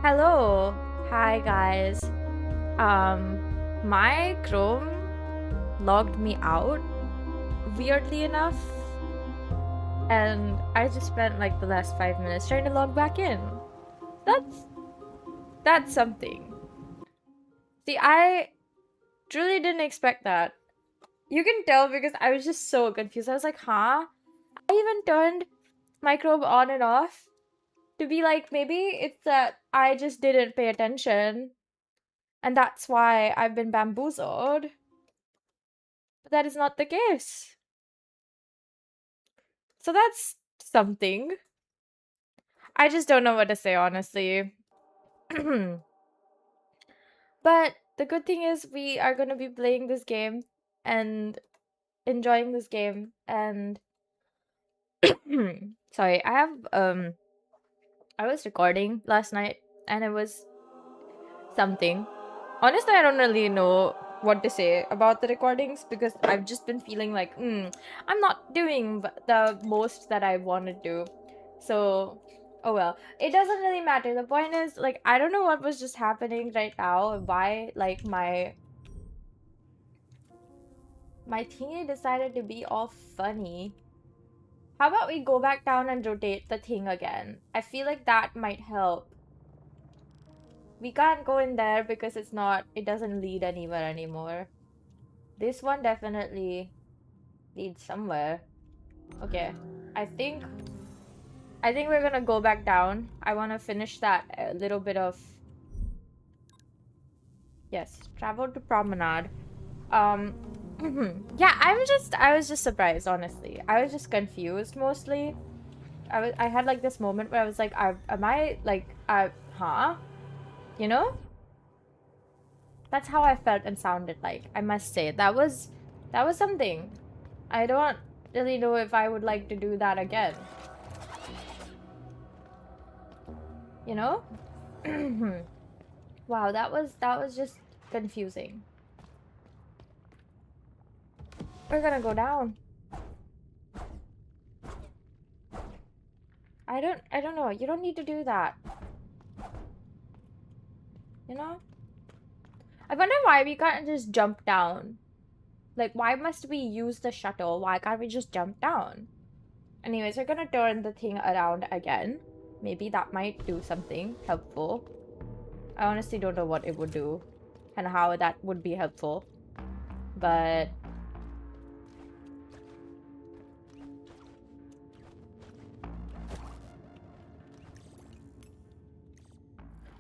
Hello. Hi guys. My Chrome logged me out weirdly enough, and I just spent like the last 5 minutes trying to log back in. That's that's something. See, I truly didn't expect that. You can tell because I was just so confused. I was like, huh? I even turned my Chrome on and off to be like, maybe it's that I just didn't pay attention. And that's why I've been bamboozled. But that is not the case. So that's something. I just don't know what to say, honestly. But the good thing is we are going to be playing this game and enjoying this game. And sorry, I was recording last night and it was something. Honestly, I don't really know what to say about the recordings because I've just been feeling like, I'm not doing the most that I want to do. So, oh well. It doesn't really matter. The point is, like, I don't know what was just happening right now. Why, like, my thingy decided to be all funny. How about we go back down and rotate the thing again? I feel like that might help. We can't go in there because it doesn't lead anywhere anymore. This one definitely leads somewhere. Okay, I think we're gonna go back down. I want to finish that little bit of yes, travel to promenade. Um, yeah, I was just surprised, honestly. I was just confused mostly. I had like this moment where I was like, am I like, huh? You know? That's how I felt and sounded like. I must say that was something. I don't really know if I would like to do that again. You know? Wow, that was just confusing. We're gonna go down. I don't know. You don't need to do that. You know? I wonder why we can't just jump down. Like, why must we use the shuttle? Why can't we just jump down? Anyways, we're gonna turn the thing around again. Maybe that might do something helpful. I honestly don't know what it would do and how that would be helpful. But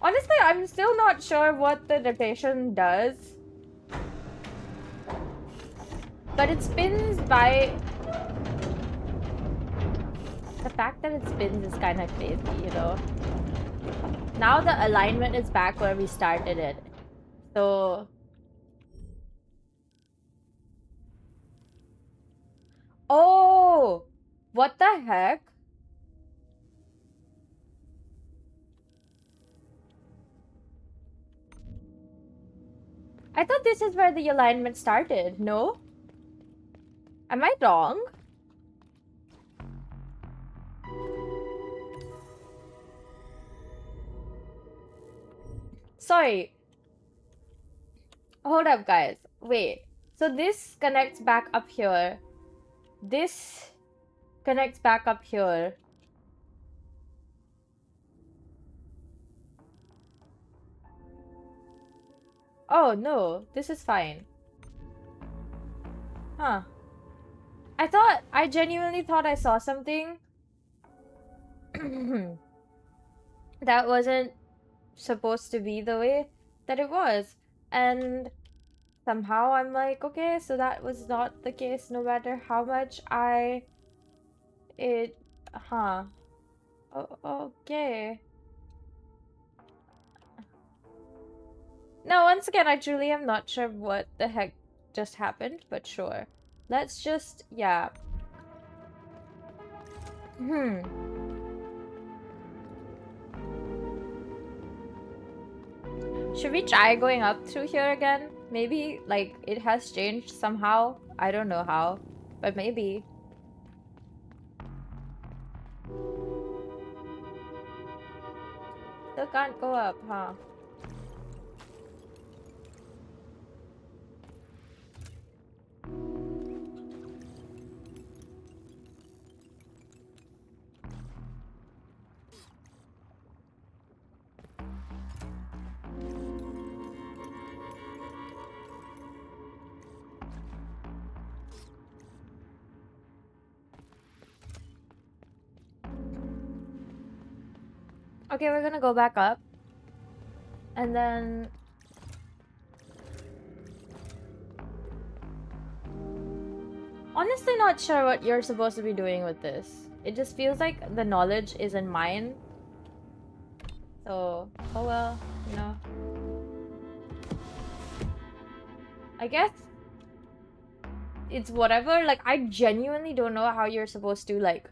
honestly, I'm still not sure what the rotation does. But it spins by... The fact that it spins is kind of crazy, you know? Now the alignment is back where we started it. So... Oh! What the heck? I thought this is where the alignment started, no? Am I wrong? Sorry. Hold up, guys. Wait. So this connects back up here. This connects back up here. Oh, no. This is fine. Huh. I genuinely thought I saw something that wasn't supposed to be the way that it was. And somehow I'm like, okay, so that was not the case no matter how much huh. Okay. Now, once again, I truly am not sure what the heck just happened, but sure. Let's just, yeah. Should we try going up through here again? Maybe, like, it has changed somehow. I don't know how, but maybe. Still can't go up, huh? Okay, we're gonna go back up. And then... Honestly not sure what you're supposed to be doing with this. It just feels like the knowledge isn't mine. So, oh well, you know. I guess it's whatever. Like, I genuinely don't know how you're supposed to, like...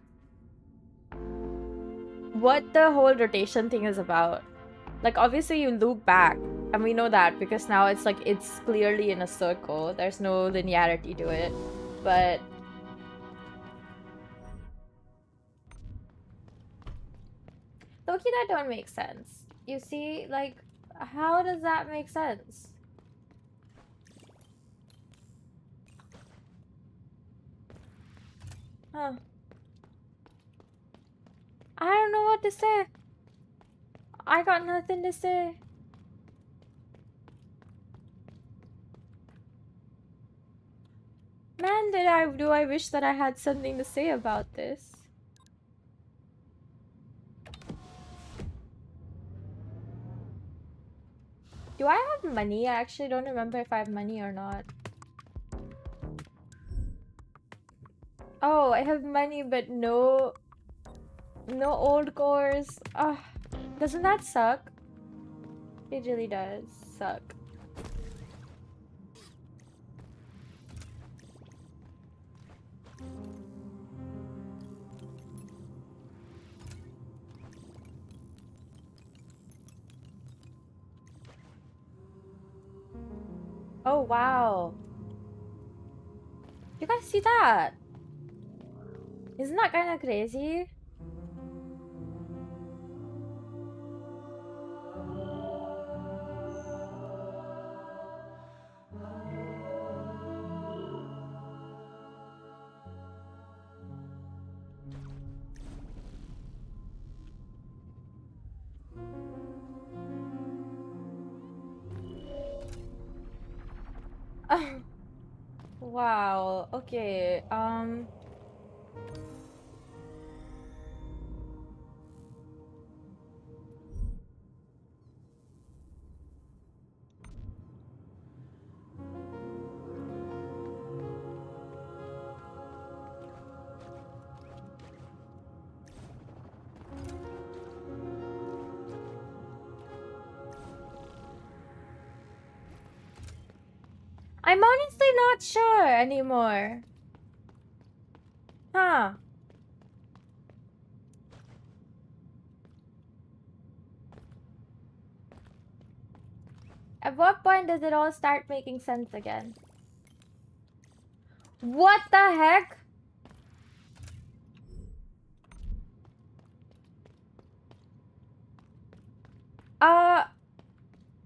what the whole rotation thing is about. Like, obviously you loop back. And we know that because now it's like, it's clearly in a circle. There's no linearity to it. But... Loki, that don't make sense. You see, like, how does that make sense? Huh. I don't know what to say. I got nothing to say. Man, do I wish that I had something to say about this. Do I have money? I actually don't remember if I have money or not. Oh, I have money but no old cores. Ugh. Doesn't that suck? It really does suck. Oh wow. You guys see that? Isn't that kind of crazy? Wow. Okay. I'm honestly not sure anymore. Huh. At what point does it all start making sense again? What the heck?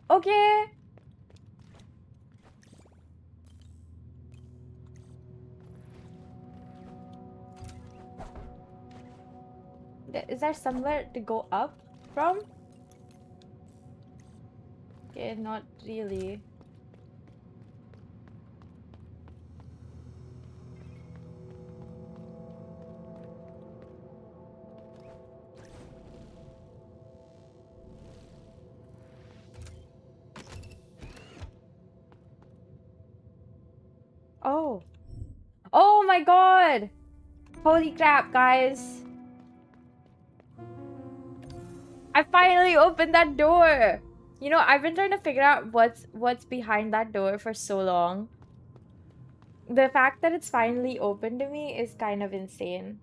Okay. Is there somewhere to go up from? Okay, not really. Oh. Oh my god! Holy crap, guys. I finally opened that door! You know, I've been trying to figure out what's behind that door for so long. The fact that it's finally open to me is kind of insane.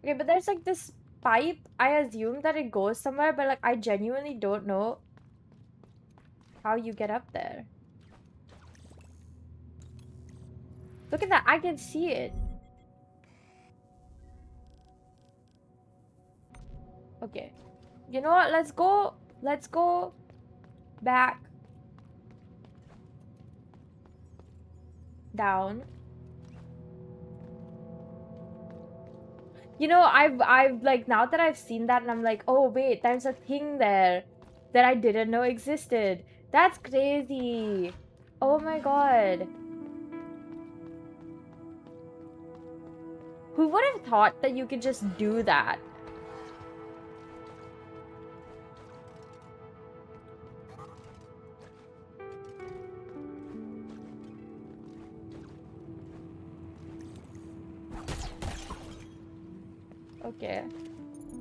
Okay, but there's like this pipe. I assume that it goes somewhere, but like I genuinely don't know how you get up there. Look at that, I can see it. Okay. You know what? Let's go back down. You know, I've like, now that I've seen that and I'm like, oh wait, there's a thing there that I didn't know existed. That's crazy. Oh my god. Who would have thought that you could just do that? Okay.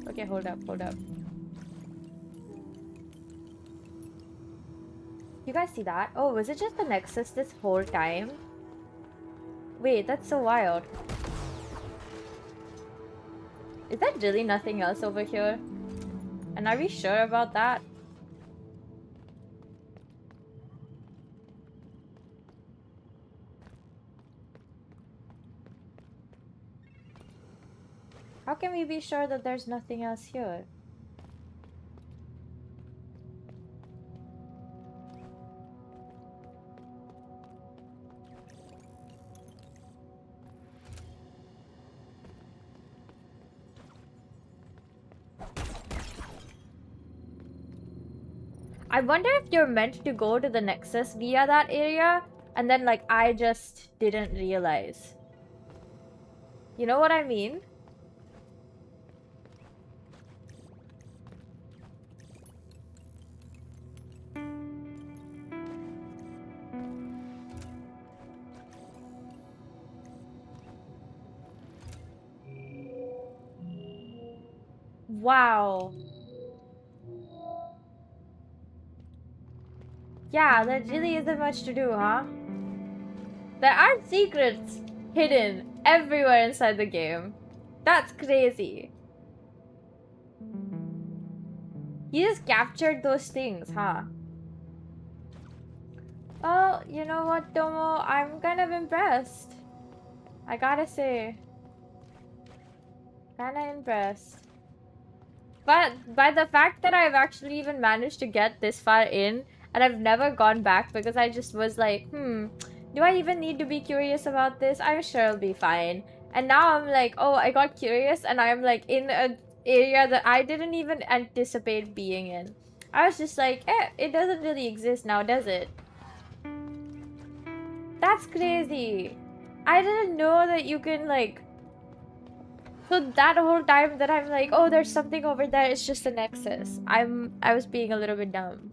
Okay, hold up, hold up. You guys see that? Oh, was it just the Nexus this whole time? Wait, that's so wild. Is there really nothing else over here? And are we sure about that? How can we be sure that there's nothing else here? I wonder if you're meant to go to the Nexus via that area, and then like I just didn't realize. You know what I mean? Wow. Yeah, there really isn't much to do, huh? There are secrets hidden everywhere inside the game. That's crazy. You just captured those things, huh? Well, you know what, Domo? I'm kind of impressed. I gotta say. Kinda impressed. But by the fact that I've actually even managed to get this far in, and I've never gone back because I just was like, do I even need to be curious about this? I'm sure it'll be fine. And now I'm like, oh, I got curious and I'm like in an area that I didn't even anticipate being in. I was just like, it doesn't really exist now, does it? That's crazy. I didn't know that you can like... So that whole time that I'm like, oh, there's something over there, it's just a nexus. I was being a little bit dumb.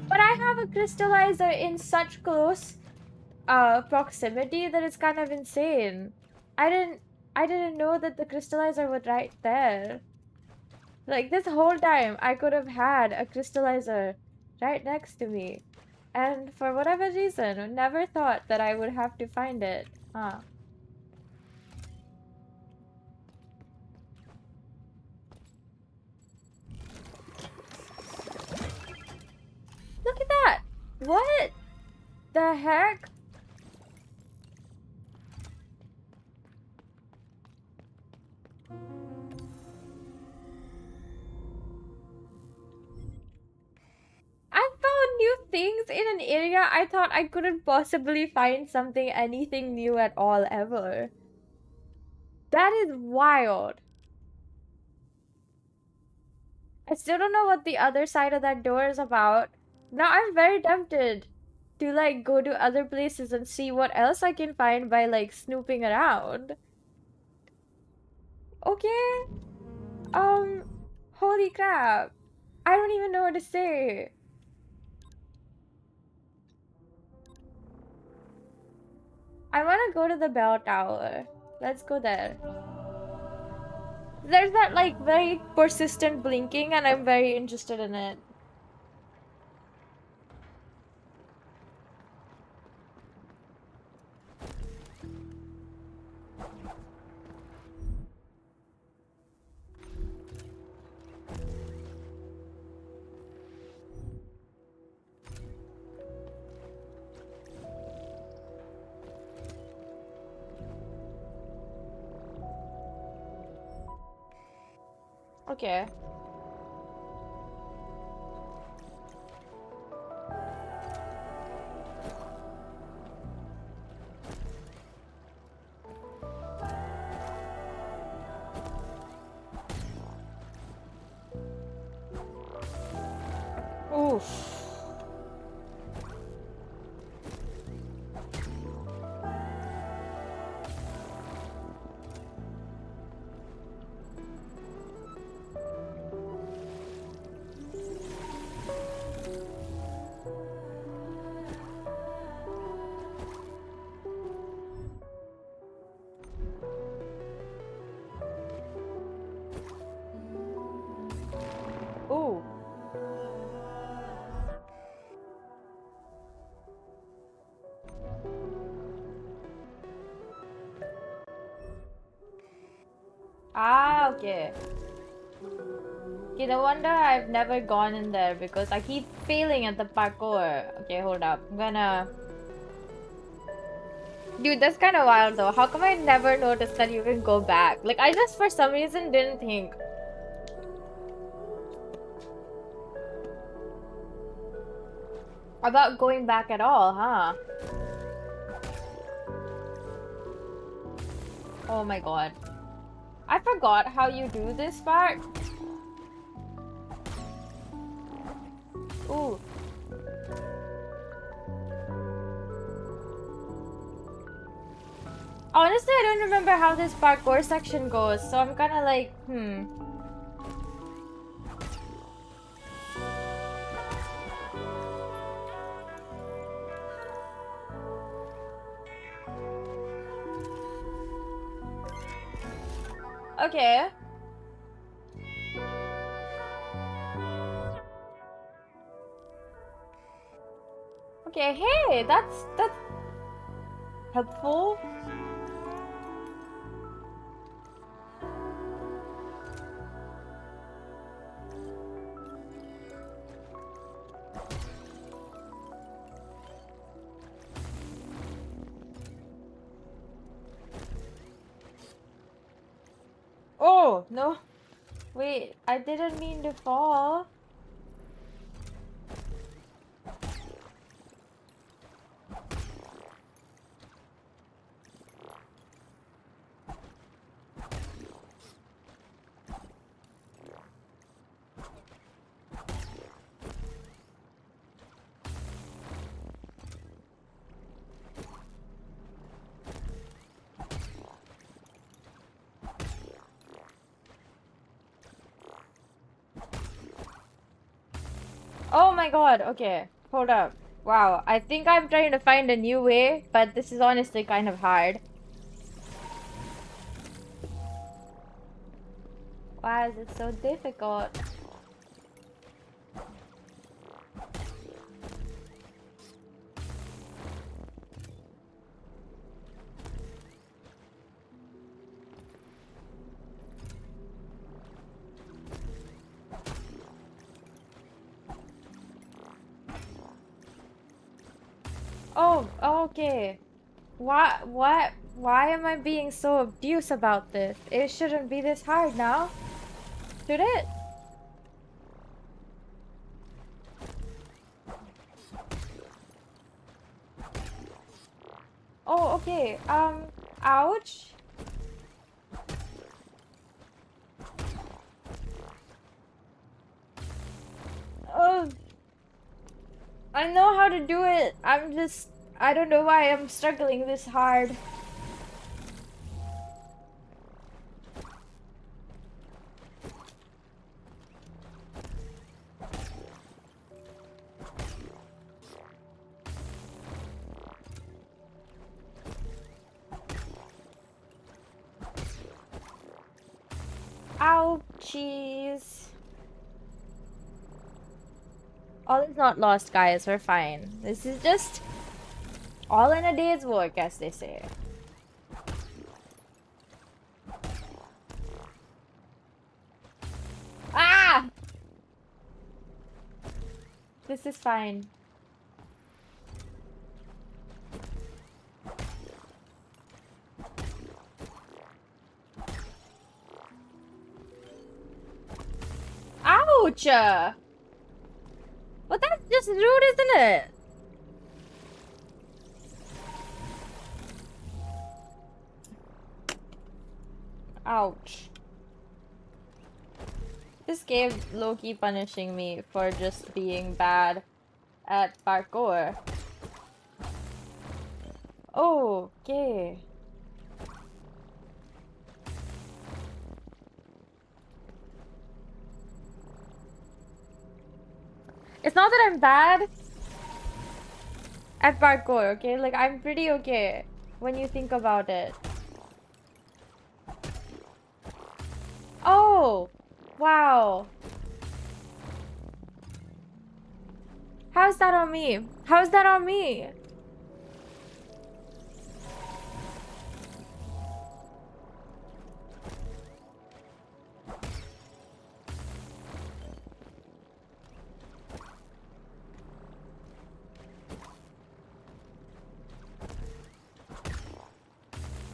But I have a crystallizer in such close proximity that it's kind of insane. I didn't know that the crystallizer was right there. Like this whole time I could have had a crystallizer right next to me. And for whatever reason, never thought that I would have to find it. Huh. Look at that! What the heck? I found new things in an area I thought I couldn't possibly find anything new at all ever. That is wild. I still don't know what the other side of that door is about. Now I'm very tempted to like go to other places and see what else I can find by like snooping around. Okay. Holy crap. I don't even know what to say. I want to go to the bell tower. Let's go there. There's that like very persistent blinking and I'm very interested in it. Okay. Oof. Ooh. Ah, okay. Okay, no wonder I've never gone in there because I keep failing at the parkour. Okay, hold up. I'm gonna... Dude, that's kind of wild though. How come I never noticed that you can go back? Like, I just for some reason didn't think about going back at all, huh? Oh my god. I forgot how you do this part. Ooh. Honestly, I don't remember how this parkour section goes, so I'm kind of like, Okay. Okay, hey, that's helpful. Oh, no. Wait, I didn't mean to fall. Oh my god, okay. Hold up. Wow, I think I'm trying to find a new way, but this is honestly kind of hard. Why is it so difficult? Oh, okay. Why am I being so obtuse about this? It shouldn't be this hard now. Should it? Oh, okay. Ouch. Oh, I know how to do it. I don't know why I'm struggling this hard. Ouchies. All is not lost, guys. We're fine. This is just all in a day's work, as they say. Ah! This is fine. Ouch! But that's just rude, isn't it? Ouch. This game low-key punishing me for just being bad at parkour. Oh, okay. It's not that I'm bad at parkour, okay? Like, I'm pretty okay when you think about it. Oh! Wow. How's that on me? How's that on me?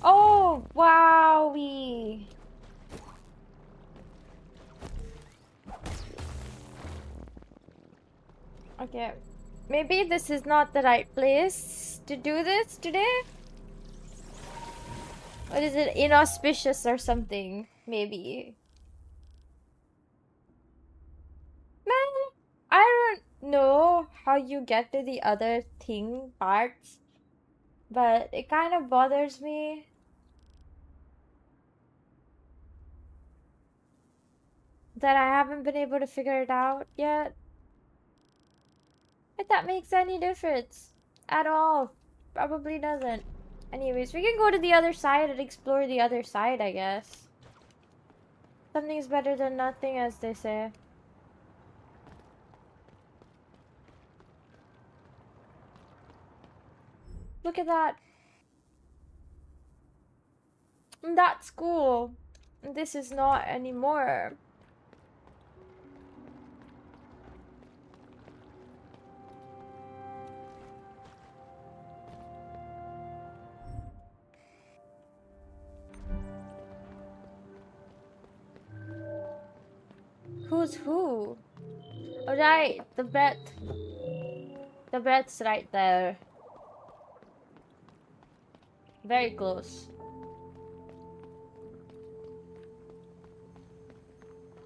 Oh, wowie. Okay. Maybe this is not the right place to do this today? Or is it inauspicious or something? Maybe. Man, I don't know how you get to the other thing parts, but it kind of bothers me that I haven't been able to figure it out yet. If that makes any difference at all. Probably doesn't. Anyways, we can go to the other side and explore the other side, I guess. Something's better than nothing, as they say. Look at that. That's cool. This is not anymore. Who's who? Alright, the bet. The bet's right there. Very close.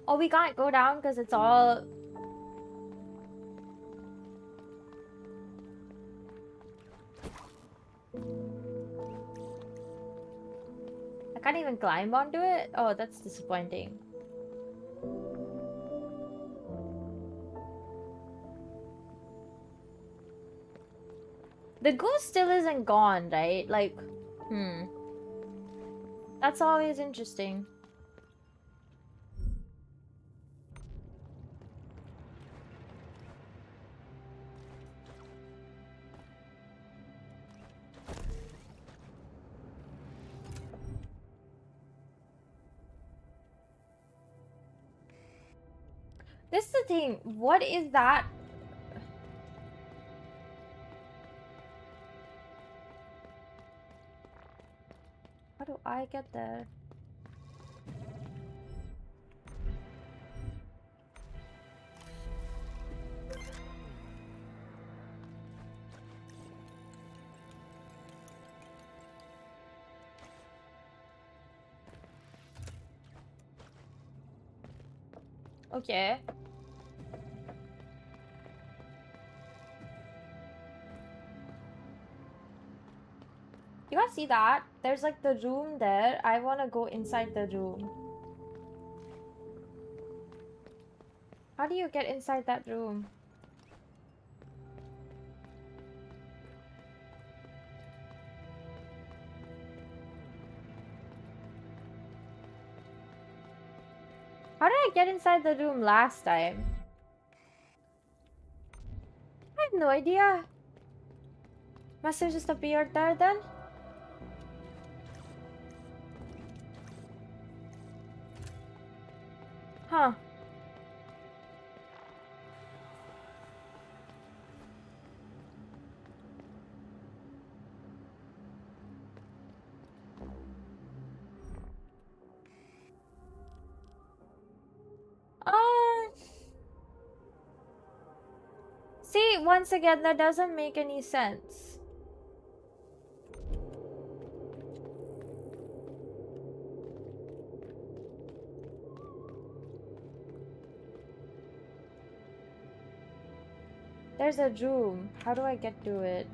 Oh, we can't go down because it's all... I can't even climb onto it? Oh, that's disappointing. The ghost still isn't gone, right? Like, That's always interesting. This is the thing. What is that? How do I get there? Okay. You guys see that? There's like the room there. I want to go inside the room. How do you get inside that room? How did I get inside the room last time? I have no idea. Must have just appeared there then? Huh. Um, See, once again, that doesn't make any sense. There's a room. How do I get to it?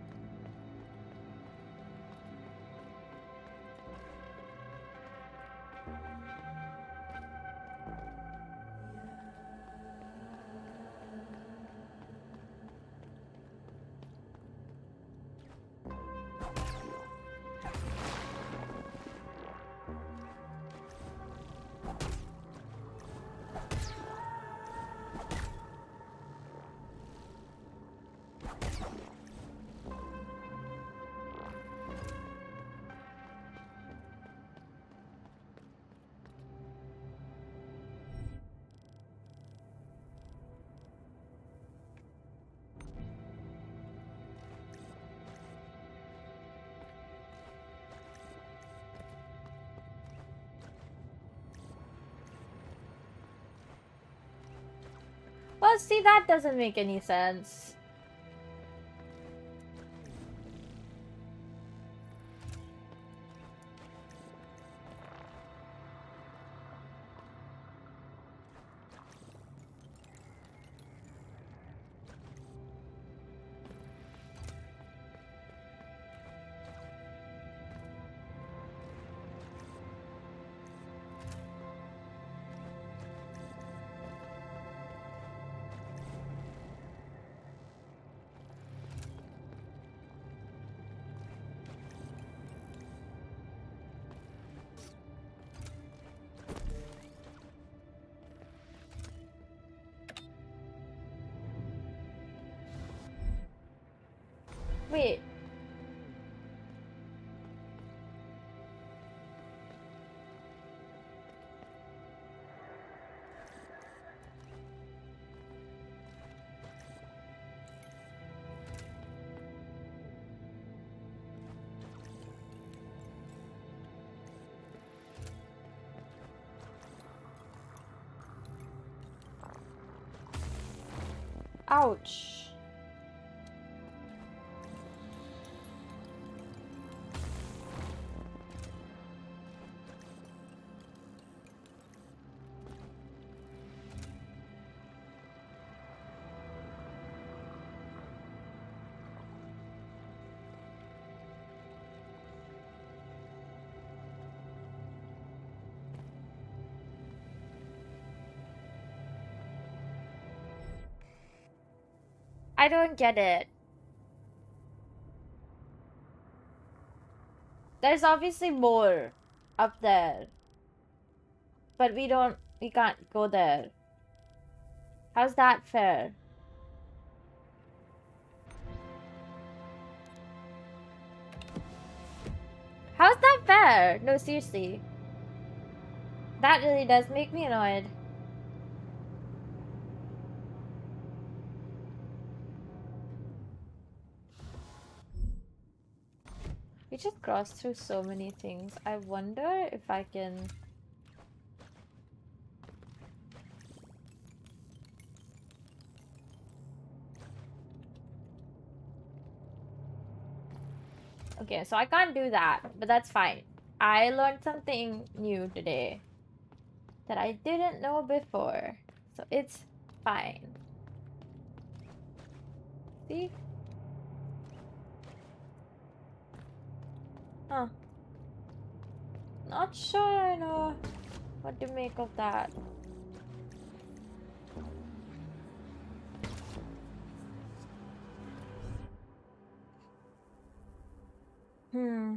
Well, see, that doesn't make any sense. Wait. Ouch. I don't get it. There's obviously more up there. But we can't go there. How's that fair? How's that fair? No, seriously. That really does make me annoyed. We just crossed through so many things. I wonder if I can... Okay, so I can't do that, but that's fine. I learned something new today that I didn't know before, so it's fine. See? Huh. Not sure I know what to make of that. Hmm.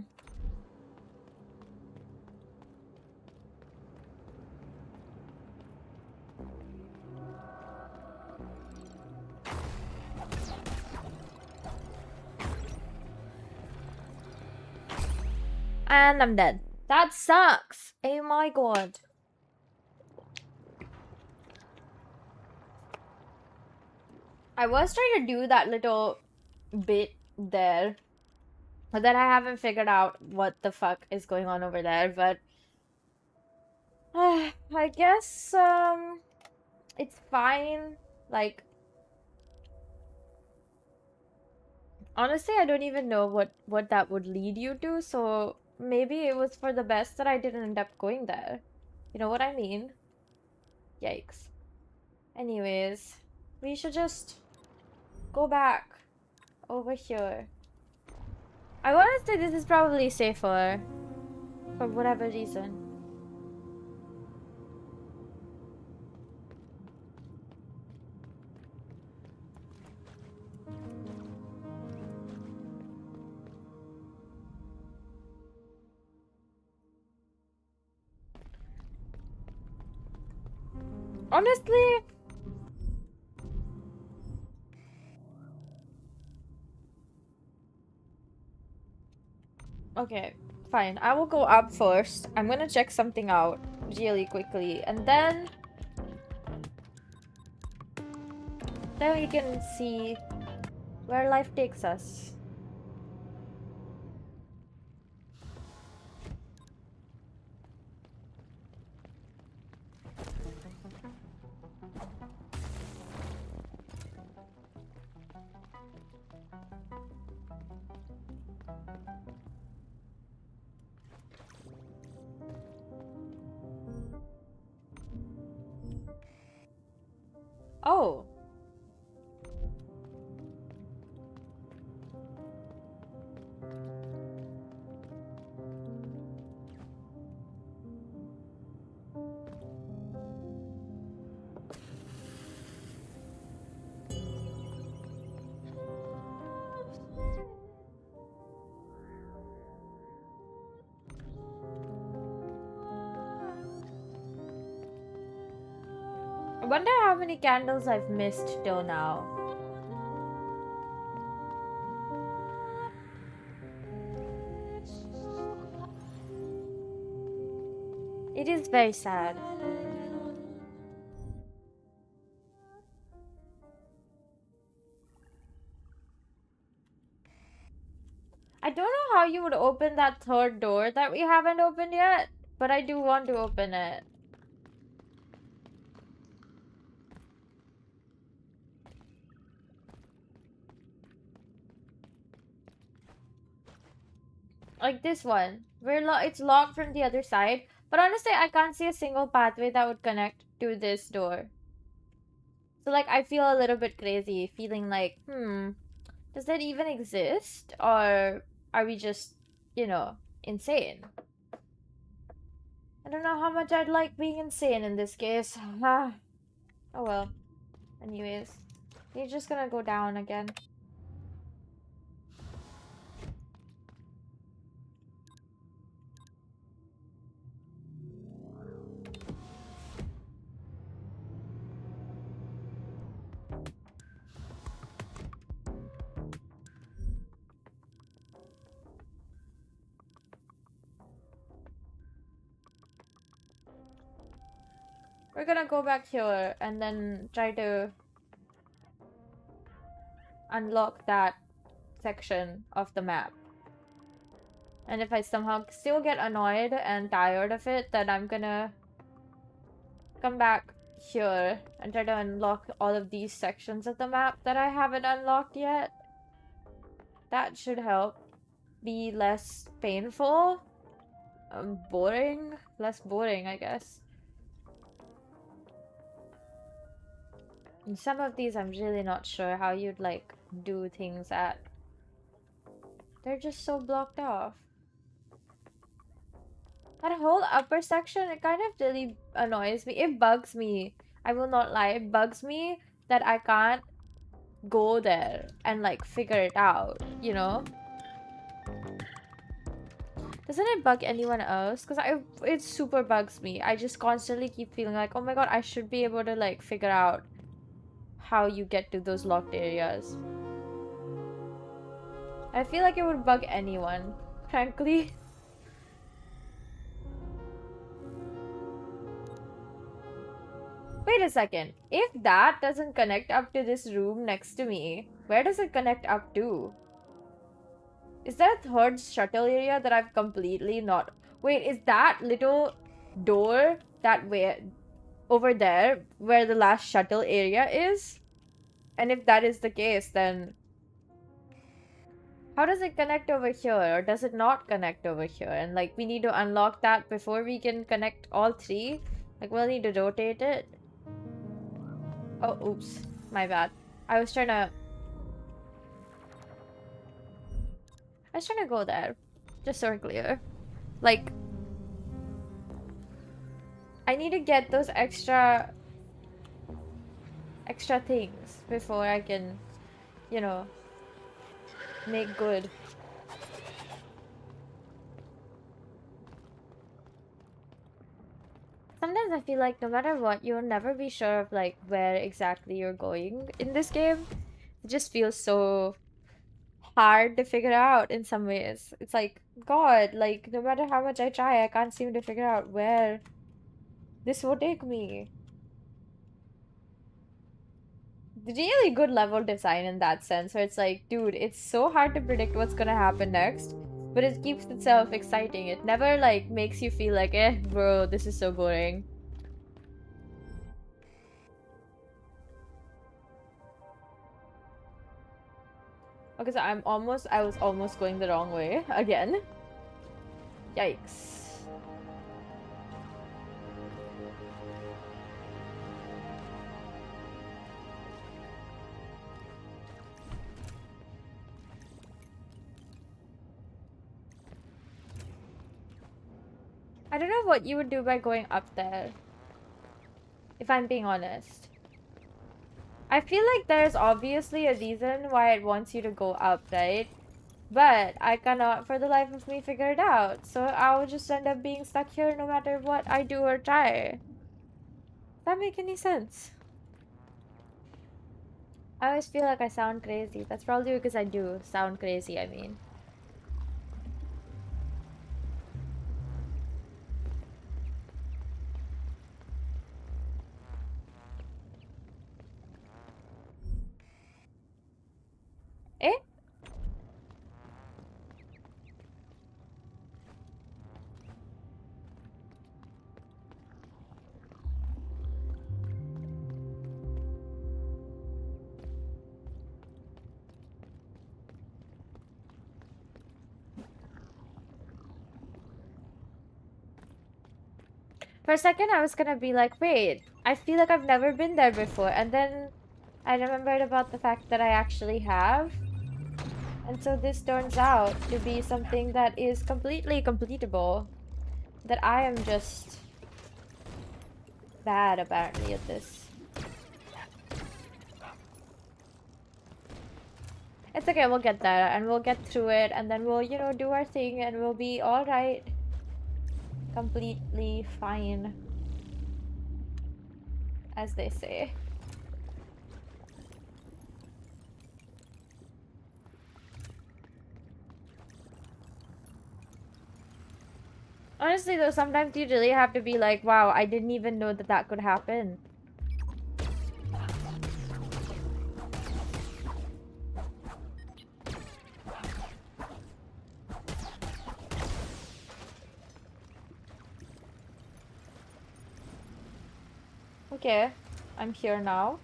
And I'm dead. That sucks. Oh my god. I was trying to do that little bit there, but then I haven't figured out what the fuck is going on over there, but I guess it's fine. Like, Honestly, I don't even know what that would lead you to, so maybe it was for the best that I didn't end up going there. You know what I mean? Yikes. Anyways, we should just go back over here. I want to say this is probably safer for whatever reason. Honestly, okay, fine. I will go up first. I'm gonna check something out really quickly, and then we can see where life takes us. Oh. I wonder how many candles I've missed till now. It is very sad. I don't know how you would open that third door that we haven't opened yet, but I do want to open it. Like this one. It's locked from the other side, but honestly, I can't see a single pathway that would connect to this door. So like, I feel a little bit crazy, feeling like, does that even exist? Or are we just, insane? I don't know how much I'd like being insane in this case. Oh well. Anyways, you're just gonna go down again. We're gonna go back here and then try to unlock that section of the map. And if I somehow still get annoyed and tired of it, then I'm gonna come back here and try to unlock all of these sections of the map that I haven't unlocked yet. That should help be less painful. Boring? Less boring, I guess. And some of these I'm really not sure how you'd like do things at. They're just so blocked off. That whole upper section, it kind of really annoys me. It bugs me. I will not lie. It bugs me that I can't go there and like figure it out, you know? Doesn't it bug anyone else? Because it super bugs me. I just constantly keep feeling like, oh my god, I should be able to like figure out how you get to those locked areas. I feel like it would bug anyone, frankly. Wait a second. If that doesn't connect up to this room next to me, where does it connect up to? Is there a third shuttle area that I've completely not... Wait, is that little door that way over there where the last shuttle area is? And if that is the case, then How does it connect over here, or does it not connect over here? And like we need to unlock that before we can connect all three. Like we'll need to rotate it. Oh, oops, my bad. I was trying to go there, just so we're clear. Like I need to get those extra things before I can, you know, make good. Sometimes I feel like no matter what, you'll never be sure of like where exactly you're going in this game. It just feels so hard to figure out in some ways. It's like, God, like no matter how much I try, I can't seem to figure out where this will take me. Really good level design in that sense, where it's like, dude, it's so hard to predict what's gonna happen next, but it keeps itself exciting. It never like makes you feel like, bro, this is so boring. Okay, so I was almost going the wrong way again. Yikes. I don't know what you would do by going up there, if I'm being honest. I feel like there's obviously a reason why it wants you to go up, right? But I cannot for the life of me figure it out. So I will just end up being stuck here no matter what I do or try. Does that make any sense? I always feel like I sound crazy. That's probably because I do sound crazy, I mean. Eh? For a second, I was gonna be like, wait, I feel like I've never been there before. And then I remembered about the fact that I actually have. And so this turns out to be something that is completely completable. That I am just bad, apparently, at this. It's okay, we'll get there, and we'll get through it, and then we'll, you know, do our thing, and we'll be alright. Completely fine. As they say. Honestly, though, sometimes you really have to be like, wow, I didn't even know that that could happen. Okay, I'm here now.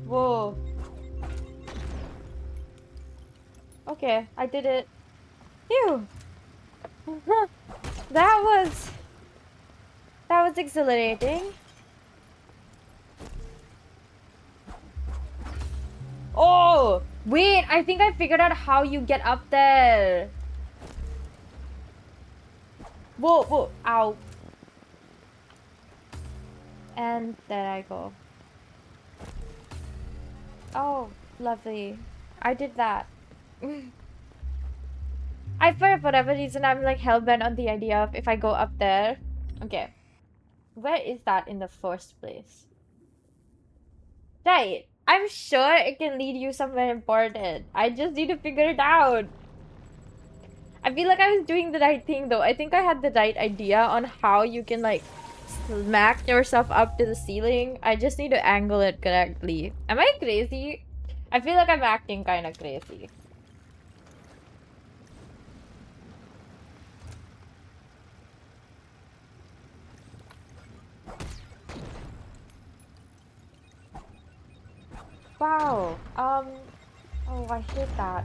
Whoa. Okay, I did it. Phew! That was exhilarating. Oh! Wait, I think I figured out how you get up there. Whoa, whoa, ow. And there I go. Oh, lovely. I did that. For whatever reason, I'm like hell-bent on the idea of if I go up there. Okay. Where is that in the first place? Right. I'm sure it can lead you somewhere important. I just need to figure it out. I feel like I was doing the right thing though. I think I had the right idea on how you can like smack yourself up to the ceiling. I just need to angle it correctly. Am I crazy? I feel like I'm acting kind of crazy. Wow. Oh, I hate that.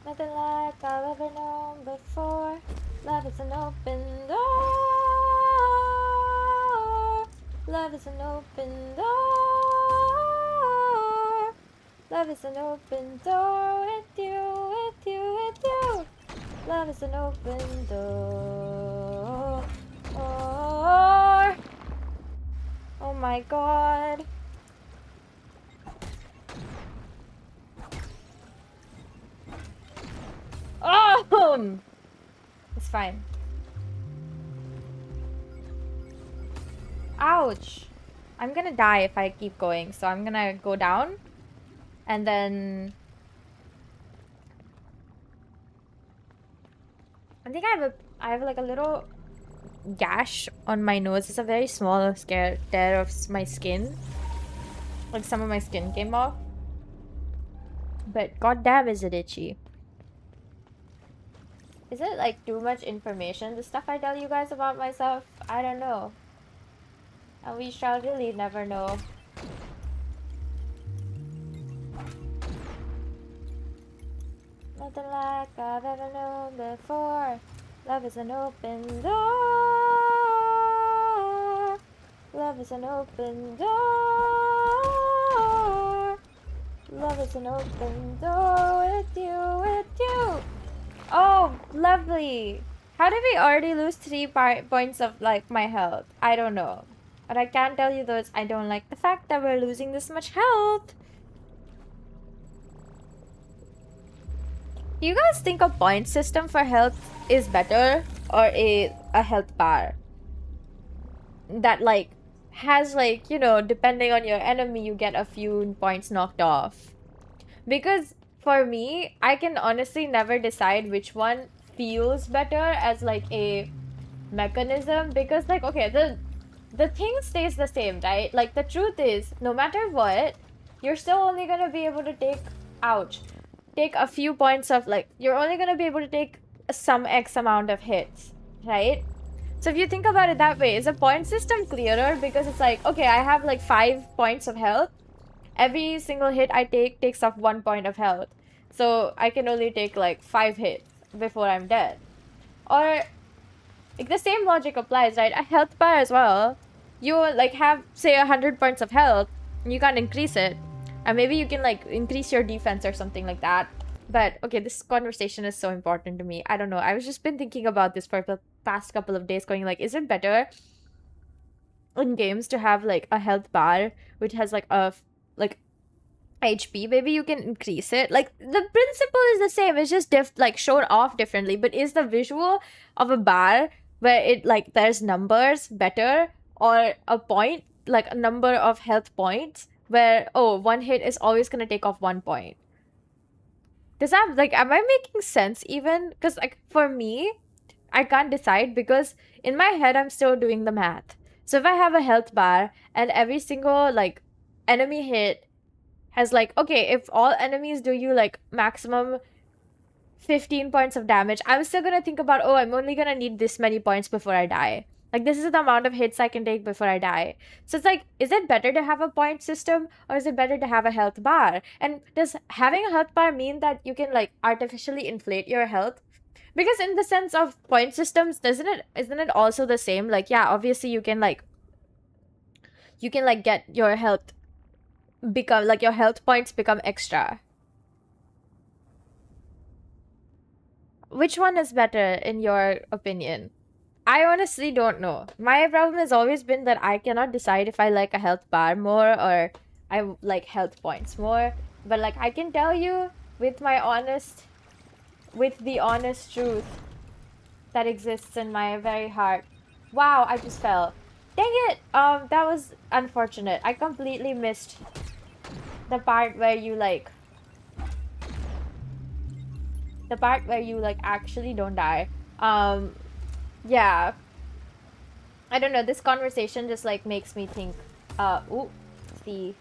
Nothing like I've ever known before. Love is an open door. Love is an open door. Love is an open door with you, with you, with you. Love is an open door. Oh my god. Oh! It's fine. Ouch. I'm gonna die if I keep going, so I'm gonna go down. And then... I think I have like a little gash on my nose. It's a very small tear of my skin. Like some of my skin came off. But goddamn is it itchy. Is it like too much information? The stuff I tell you guys about myself? I don't know. And we shall really never know. Nothing like I've ever known before. Love is an open door. Love is an open door. Love is an open door with you, with you. Oh, lovely. How did we already lose 3 points of like my health? I don't know. But I can tell you though, I don't like the fact that we're losing this much health. Do you guys think a point system for health is better, or a health bar that like has like, you know, depending on your enemy you get a few points knocked off? Because for me, I can honestly never decide which one feels better as like a mechanism, because like, okay, the thing stays the same, right? Like the truth is, no matter what, you're still only gonna be able to take a few points of like, you're only gonna be able to take some X amount of hits, right? So if you think about it that way, is a point system clearer? Because it's like, okay, I have like 5 points of health. Every single hit I take takes up 1 point of health. So I can only take like 5 hits before I'm dead. Or like the same logic applies, right? A health bar as well. You like have say 100 points of health and you can't increase it. And maybe you can like increase your defense or something like that. But okay, this conversation is so important to me. I don't know. I've just been thinking about this for the past couple of days, going like, is it better in games to have like a health bar which has like a like HP? Maybe you can increase it. Like the principle is the same. It's just like shown off differently. But is the visual of a bar where it like there's numbers better, or a point like a number of health points where, oh, 1 hit is always gonna take off 1 point? Does that like, am I making sense even? Because like for me, I can't decide because in my head I'm still doing the math. So if I have a health bar and every single like enemy hit has like, okay, if all enemies do you like maximum 15 points of damage, I'm still gonna think about, oh, I'm only gonna need this many points before I die. Like this is the amount of hits I can take before I die. So it's like, is it better to have a point system, or is it better to have a health bar? And does having a health bar mean that you can like artificially inflate your health? Because in the sense of point systems, isn't it also the same? Like, yeah, obviously you can like get your health become like, your health points become extra. Which one is better in your opinion? I honestly don't know. My problem has always been that I cannot decide if I like a health bar more or I like health points more. But like, I can tell you with the honest truth that exists in my very heart. Wow, I just fell. Dang it! That was unfortunate. I completely missed the part where you like actually don't die. Yeah. I don't know, this conversation just like makes me think, ooh, see.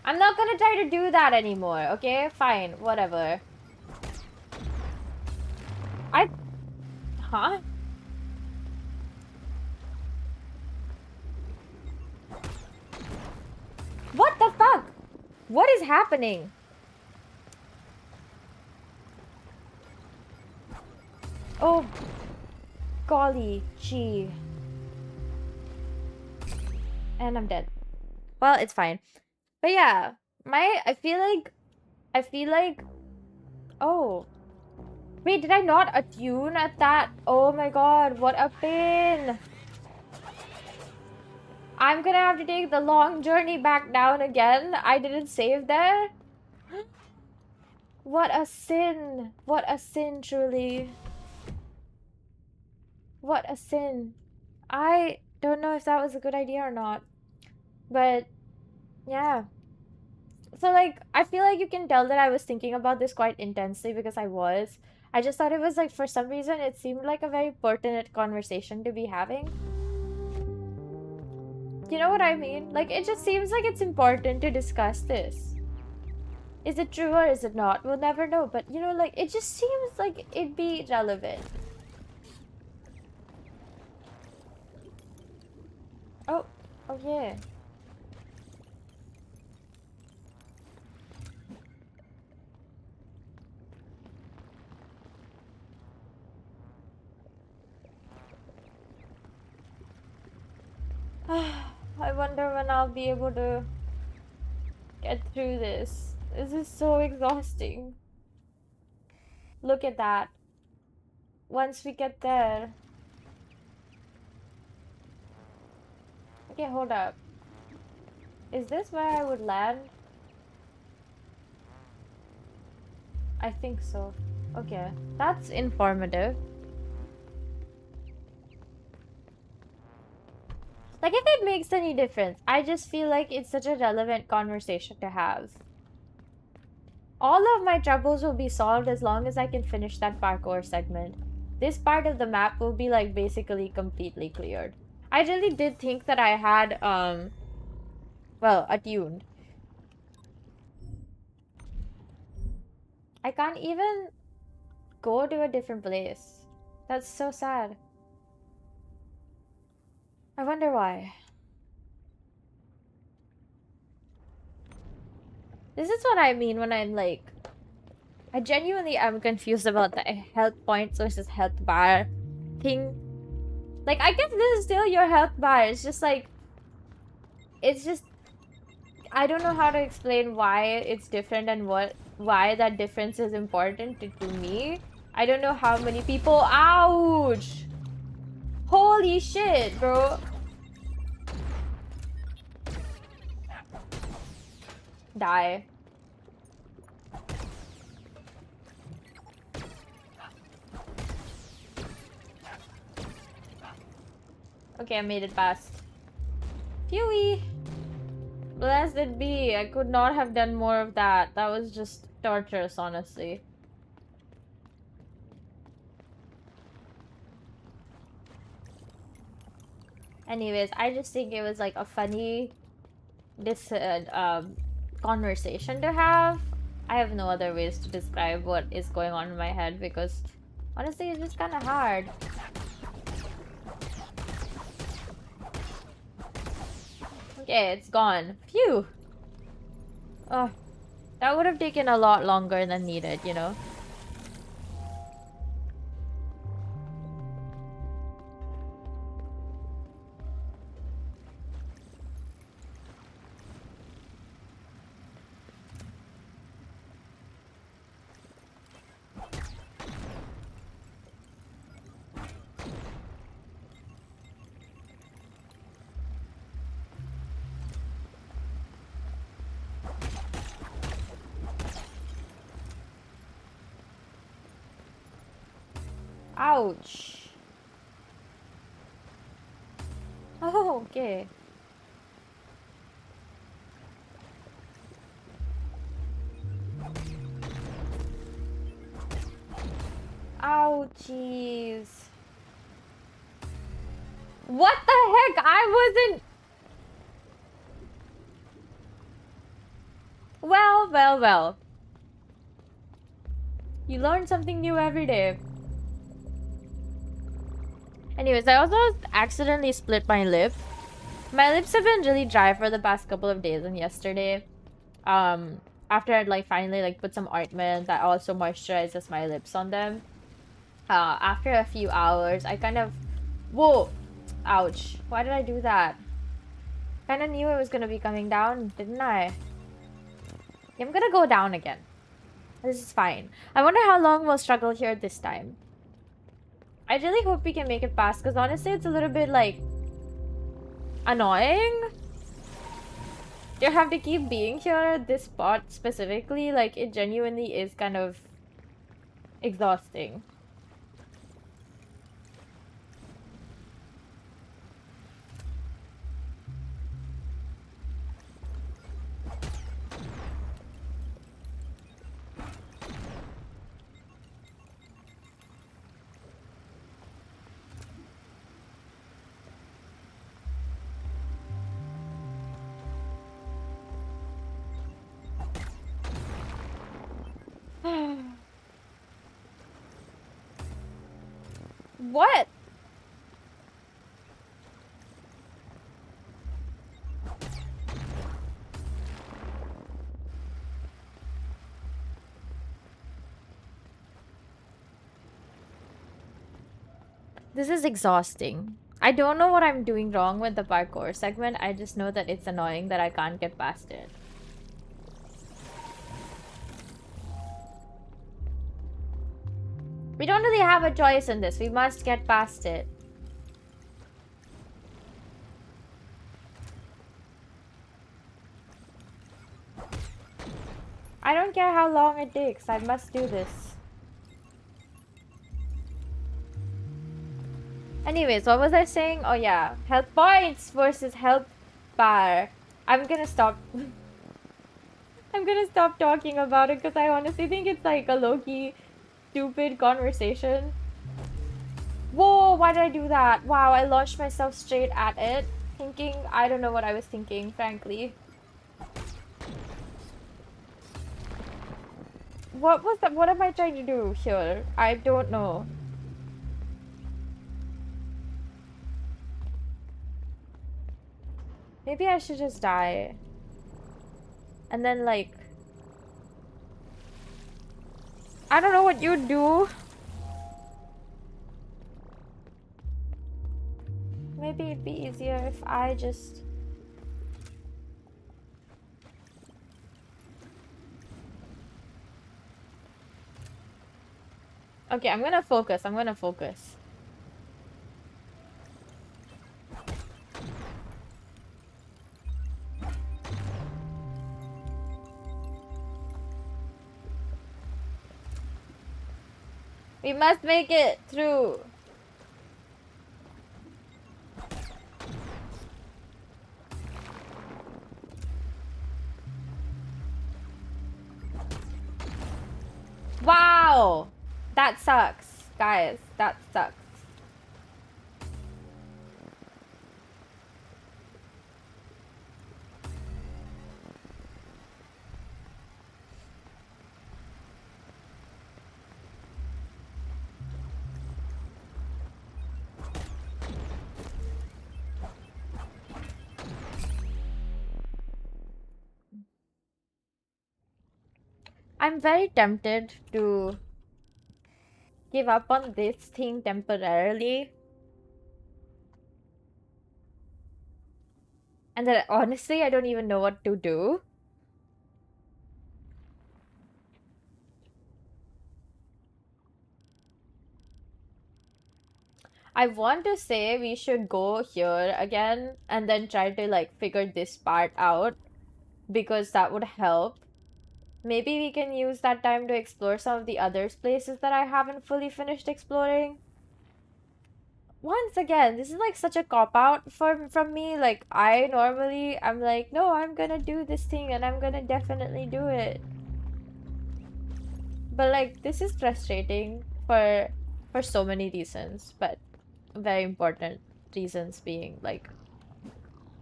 I'm not gonna try to do that anymore, okay? Fine, whatever. Huh? What the fuck? What is happening? Oh, golly gee. And I'm dead. Well, it's fine. But yeah, I feel like, oh. Wait, did I not attune at that? Oh my god, what a pain. I'm gonna have to take the long journey back down again. I didn't save there. What a sin. What a sin, truly. What a sin. I don't know if that was a good idea or not. But, yeah. So, like, I feel like you can tell that I was thinking about this quite intensely because I was. I just thought it was, like, for some reason, it seemed like a very pertinent conversation to be having. You know what I mean? Like, it just seems like it's important to discuss this. Is it true or is it not? We'll never know. But, you know, like, it just seems like it'd be relevant. Oh, oh yeah. I wonder when I'll be able to get through this. This is so exhausting. Look at that. Once we get there. Okay, hold up. Is this where I would land? I think so. Okay, that's informative. Like, if it makes any difference, I just feel like it's such a relevant conversation to have. All of my troubles will be solved as long as I can finish that parkour segment. This part of the map will be, like, basically completely cleared. I really did think that I had, well, attuned. I can't even go to a different place. That's so sad. I wonder why. This is what I mean when I'm like... I genuinely am confused about the health points versus health bar thing. Like, I guess this is still your health bar. It's just like... It's just... I don't know how to explain why it's different and why that difference is important to me. I don't know how many people... Ouch! Holy shit, bro. Die. Okay, I made it past. Phewie! Blessed be. I could not have done more of that. That was just torturous, honestly. Anyways, I just think it was like a funny conversation to have. I have no other ways to describe what is going on in my head because honestly it's just kind of hard. Okay, it's gone. Phew! Oh, that would have taken a lot longer than needed, you know? Ouch. Oh, okay. Ouchies. What the heck? I wasn't... Well, well, well. You learn something new every day. Anyways, I also accidentally split my lip. My lips have been really dry for the past couple of days, and yesterday, after I'd like finally like put some ointment that also moisturizes my lips on them, after a few hours, I kind of, whoa, ouch, why did I do that? Kind of knew it was gonna be coming down, didn't I? I'm gonna go down again. This is fine. I wonder how long we'll struggle here this time. I really hope we can make it past, because honestly, it's a little bit like annoying. You have to keep being here at this spot specifically. Like, it genuinely is kind of exhausting. What? This is exhausting. I don't know what I'm doing wrong with the parkour segment. I just know that it's annoying that I can't get past it. We don't really have a choice in this. We must get past it. I don't care how long it takes. I must do this. Anyways, what was I saying? Oh yeah, health points versus health bar. I'm gonna stop. I'm gonna stop talking about it because I honestly think it's like a low-key stupid conversation. Whoa, why did I do that? Wow, I launched myself straight at it. Thinking, I don't know what I was thinking, frankly. What was that? What am I trying to do here? I don't know. Maybe I should just die. And then like... I don't know what you do. Maybe it'd be easier if I just... Okay, I'm gonna focus. I'm gonna focus. We must make it through. Wow! That sucks, guys. That sucks. I'm very tempted to give up on this thing temporarily. And then honestly, I don't even know what to do. I want to say we should go here again and then try to like figure this part out because that would help. Maybe we can use that time to explore some of the other places that I haven't fully finished exploring. Once again, this is like such a cop-out from me. Like, I'm like, no, I'm gonna do this thing and I'm gonna definitely do it. But like, this is frustrating for so many reasons, but very important reasons being like,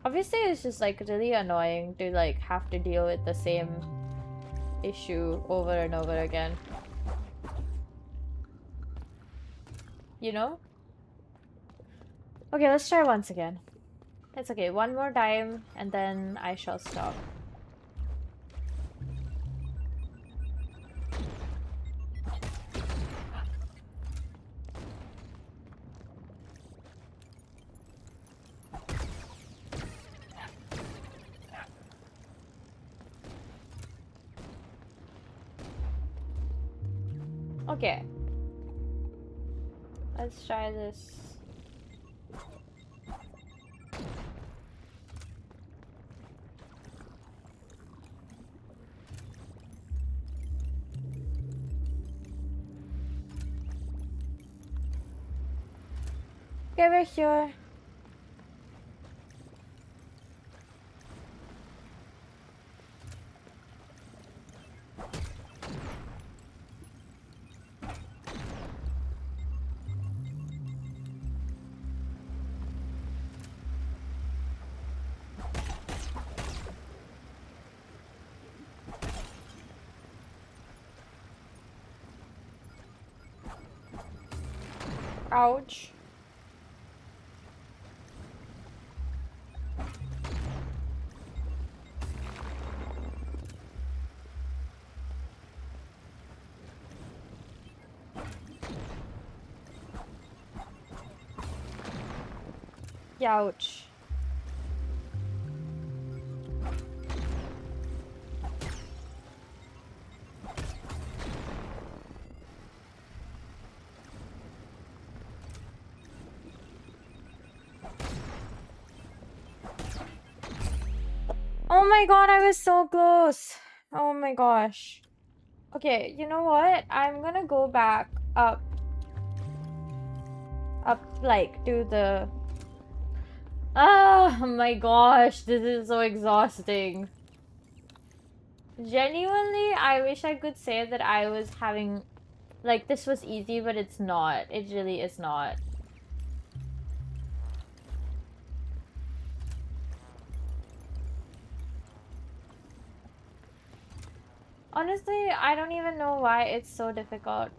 obviously it's just like really annoying to like have to deal with the same issue over and over again. You know? Okay, let's try once again. It's okay, one more time and then I shall stop. Okay. Let's try this. Okay, we're here. Ouch. Ouch. Oh my god, I was so close. Oh my gosh. Okay, you know what? I'm gonna go back up, like, to the... Oh my gosh, this is so exhausting. Genuinely, I wish I could say that I was having... Like, this was easy, but it's not. It really is not. Honestly, I don't even know why it's so difficult.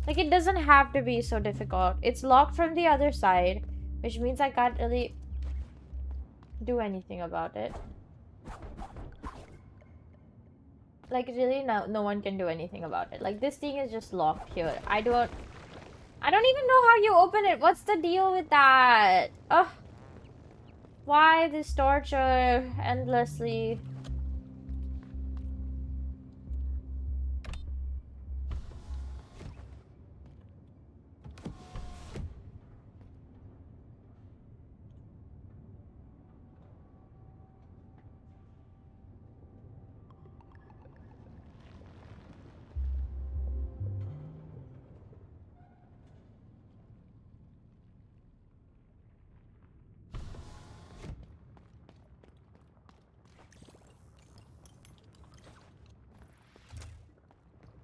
Like, it doesn't have to be so difficult. It's locked from the other side, which means I can't really do anything about it. Like, really, no one can do anything about it. Like, this thing is just locked here. I don't even know how you open it. What's the deal with that? Ugh. Why this torture endlessly?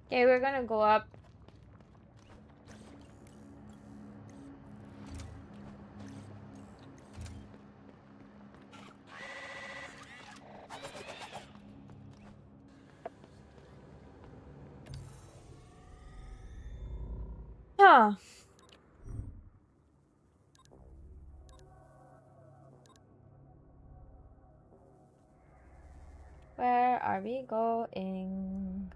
Okay, we're gonna go up. Huh. Where are we going?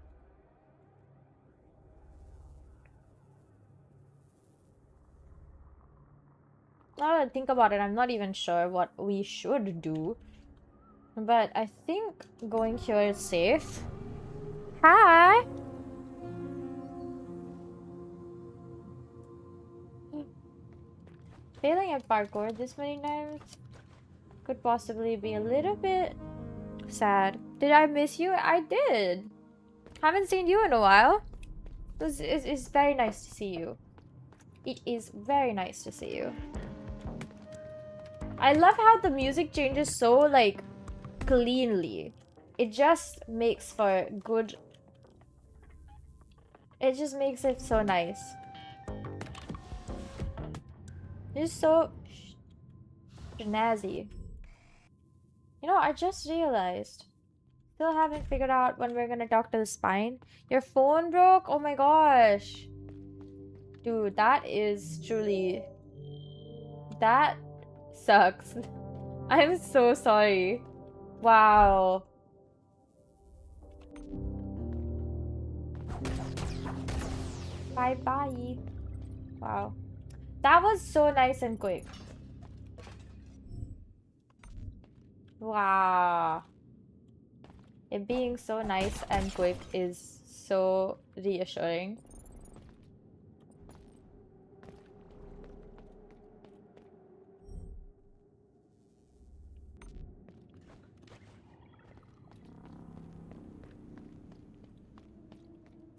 Now that I think about it, I'm not even sure what we should do. But I think going here is safe. Hi! Failing at parkour this many times could possibly be a little bit sad. Did I miss you? I did. Haven't seen you in a while. It's very nice to see you. It is very nice to see you. I love how the music changes so, like, cleanly. It just makes for good... It just makes it so nice. It's so... snazzy. You know, I just realized. Still haven't figured out when we're gonna talk to the spine. Your phone broke? Oh my gosh. Dude, that is truly... That sucks. I'm so sorry. Wow. Bye-bye. Wow. That was so nice and quick. Wow. It being so nice and quick is so reassuring.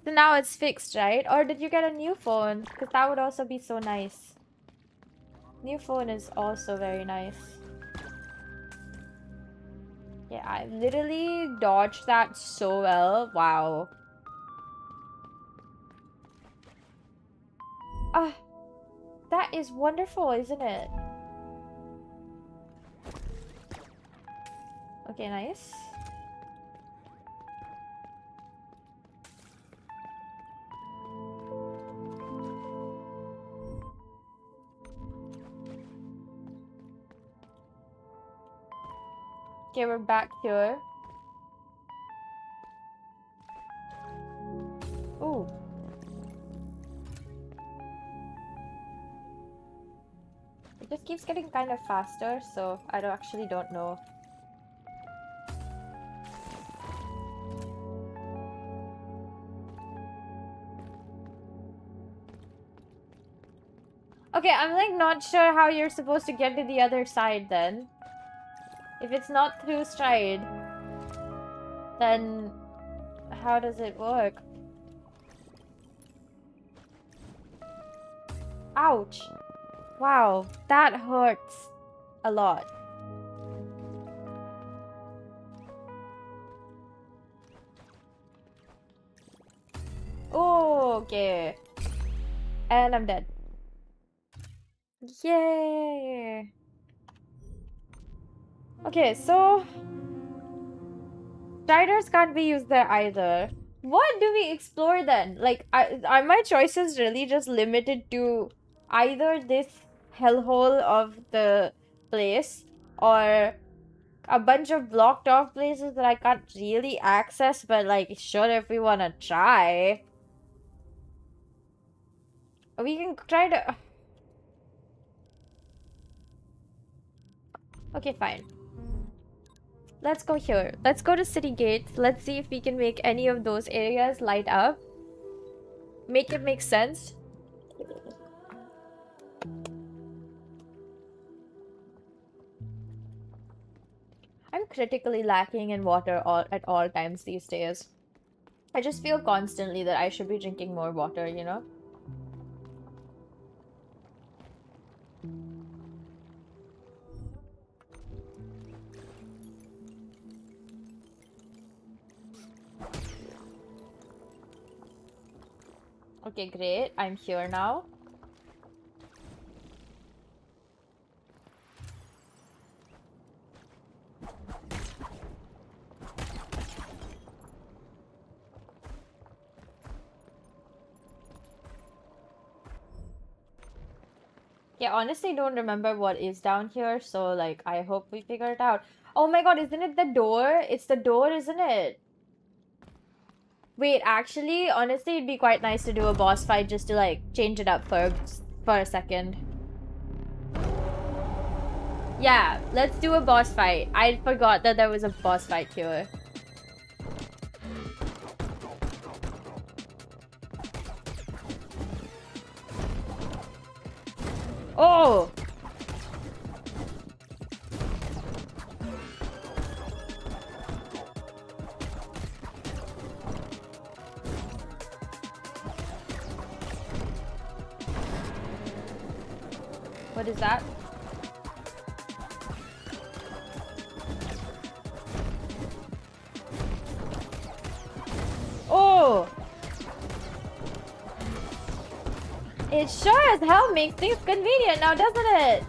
So now it's fixed, right? Or did you get a new phone? Because that would also be so nice. New phone is also very nice. Yeah, I literally dodged that so well. Wow. Ah, that is wonderful, isn't it? Okay, nice. Okay, we're back here. Ooh. It just keeps getting kind of faster, so I actually don't know. Okay, I'm like not sure how you're supposed to get to the other side then. If it's not through stride, then how does it work? Ouch. Wow, that hurts a lot. Oh, okay. And I'm dead. Yay! Okay, so striders can't be used there either. What do we explore then? Like, are my choices really just limited to either this hellhole of the place or a bunch of blocked off places that I can't really access, but like, sure, if we wanna try. We can try to... Okay, fine. Let's go here. Let's go to City Gate. Let's see if we can make any of those areas light up. Make it make sense. I'm critically lacking in water at all times these days. I just feel constantly that I should be drinking more water, you know? Okay, great. I'm here now. Yeah, honestly don't remember what is down here, so like I hope we figure it out. Oh my god, isn't it the door? It's the door, isn't it? Wait, actually, honestly, it'd be quite nice to do a boss fight just to like change it up for a second. Yeah, let's do a boss fight. I forgot that there was a boss fight here. Oh! What is that? Oh! It sure as hell makes things convenient now, doesn't it?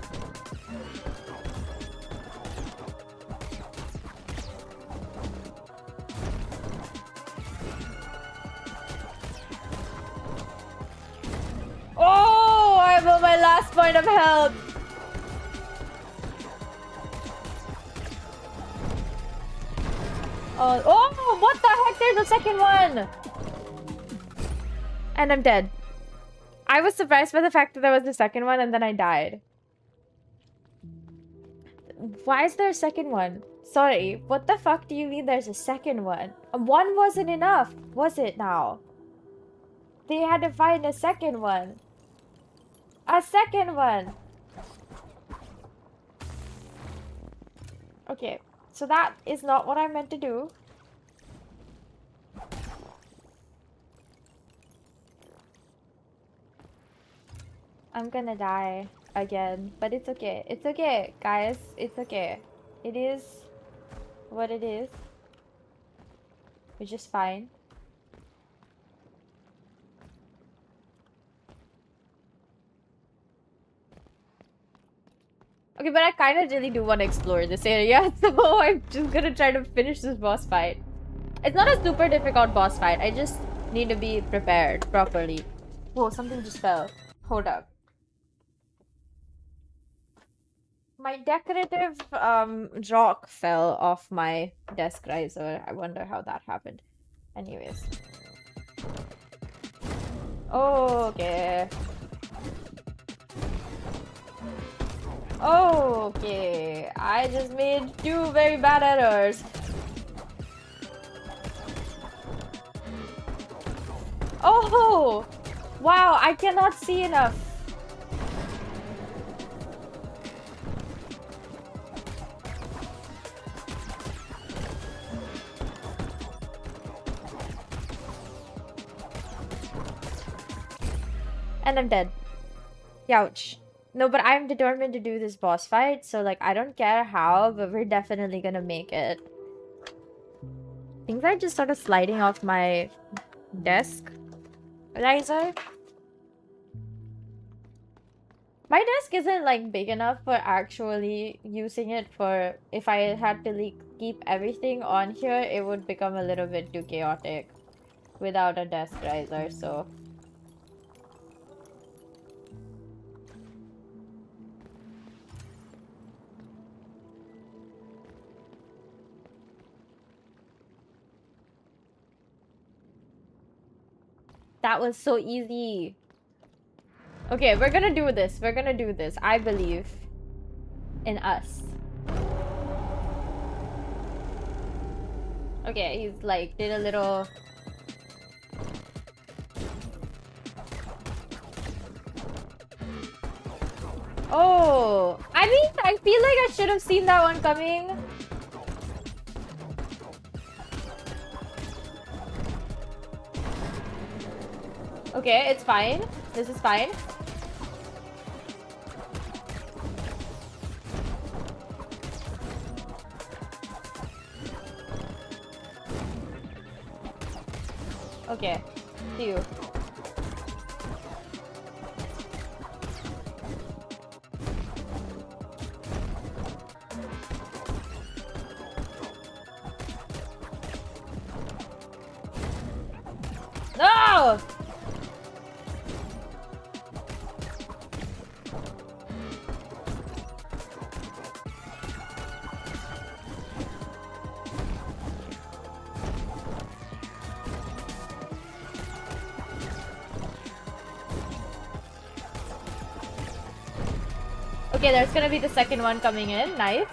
last point of health. Oh, what the heck? There's a second one. And I'm dead. I was surprised by the fact that there was the second one and then I died. Why is there a second one? Sorry, what the fuck do you mean there's a second one? One wasn't enough, was it now? They had to find a second one. A second one! Okay, so that is not what I meant to do. I'm gonna die again, but it's okay. It's okay, guys. It's okay. It is what it is. Which is fine. Okay, but I kind of really do want to explore this area, so I'm just gonna try to finish this boss fight. It's not a super difficult boss fight. I just need to be prepared properly. Whoa, something just fell. Hold up. My decorative rock fell off my desk riser. I wonder how that happened. Anyways. Okay. Okay. I just made 2 very bad errors. Oh! Wow, I cannot see enough. And I'm dead. Ouch. No, but I'm determined to do this boss fight, so like I don't care how, but we're definitely gonna make it. Things are just sort of sliding off my desk riser. My desk isn't like big enough for actually using it for if I had to like keep everything on here, it would become a little bit too chaotic without a desk riser, so that was so easy. Okay, we're gonna do this. We're gonna do this. I believe in us. Okay, he's like, did a little... Oh! I mean, I feel like I should have seen that one coming. Okay, it's fine. This is fine. Okay, see you. No! Okay, there's gonna be the second one coming in. Nice.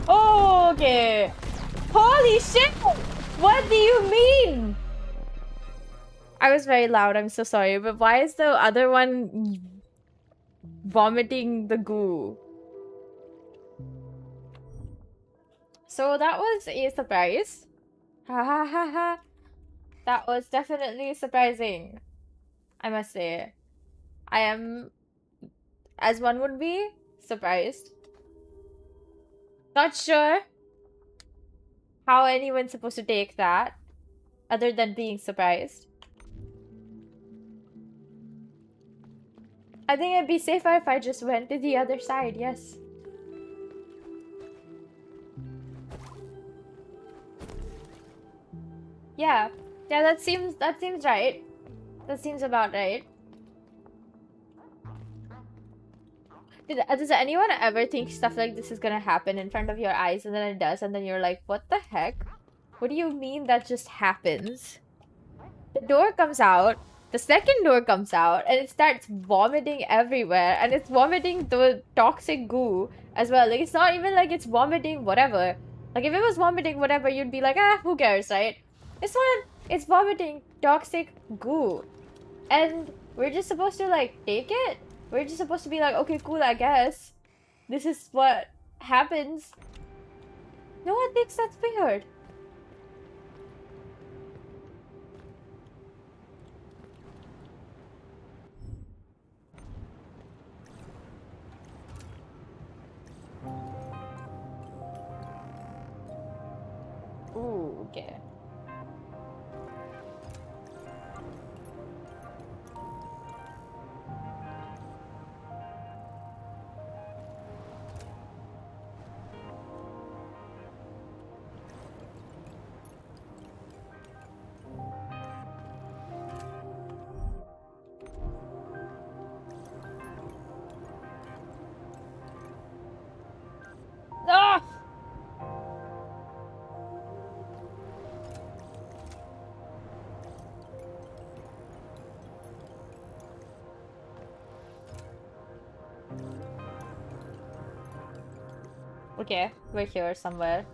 Okay. Holy shit! What do you mean? I was very loud. I'm so sorry. But why is the other one vomiting the goo? So that was a surprise. Ha ha ha ha. That was definitely surprising, I must say. I am, as one would be, surprised. Not sure how anyone's supposed to take that, other than being surprised. I think it'd be safer if I just went to the other side, yes. Yeah. Yeah, that seems right. That seems about right. Does anyone ever think stuff like this is gonna happen in front of your eyes and then it does and then you're like, what the heck? What do you mean that just happens? The door comes out, the second door comes out, and it starts vomiting everywhere, and it's vomiting the toxic goo as well. Like, it's not even like it's vomiting whatever. Like, if it was vomiting whatever, you'd be like, ah, who cares, right? This one, it's vomiting toxic goo. And we're just supposed to, like, take it? We're just supposed to be like, okay, cool, I guess. This is what happens. No one thinks that's weird. Ooh, okay. Ah! Okay, we're here somewhere.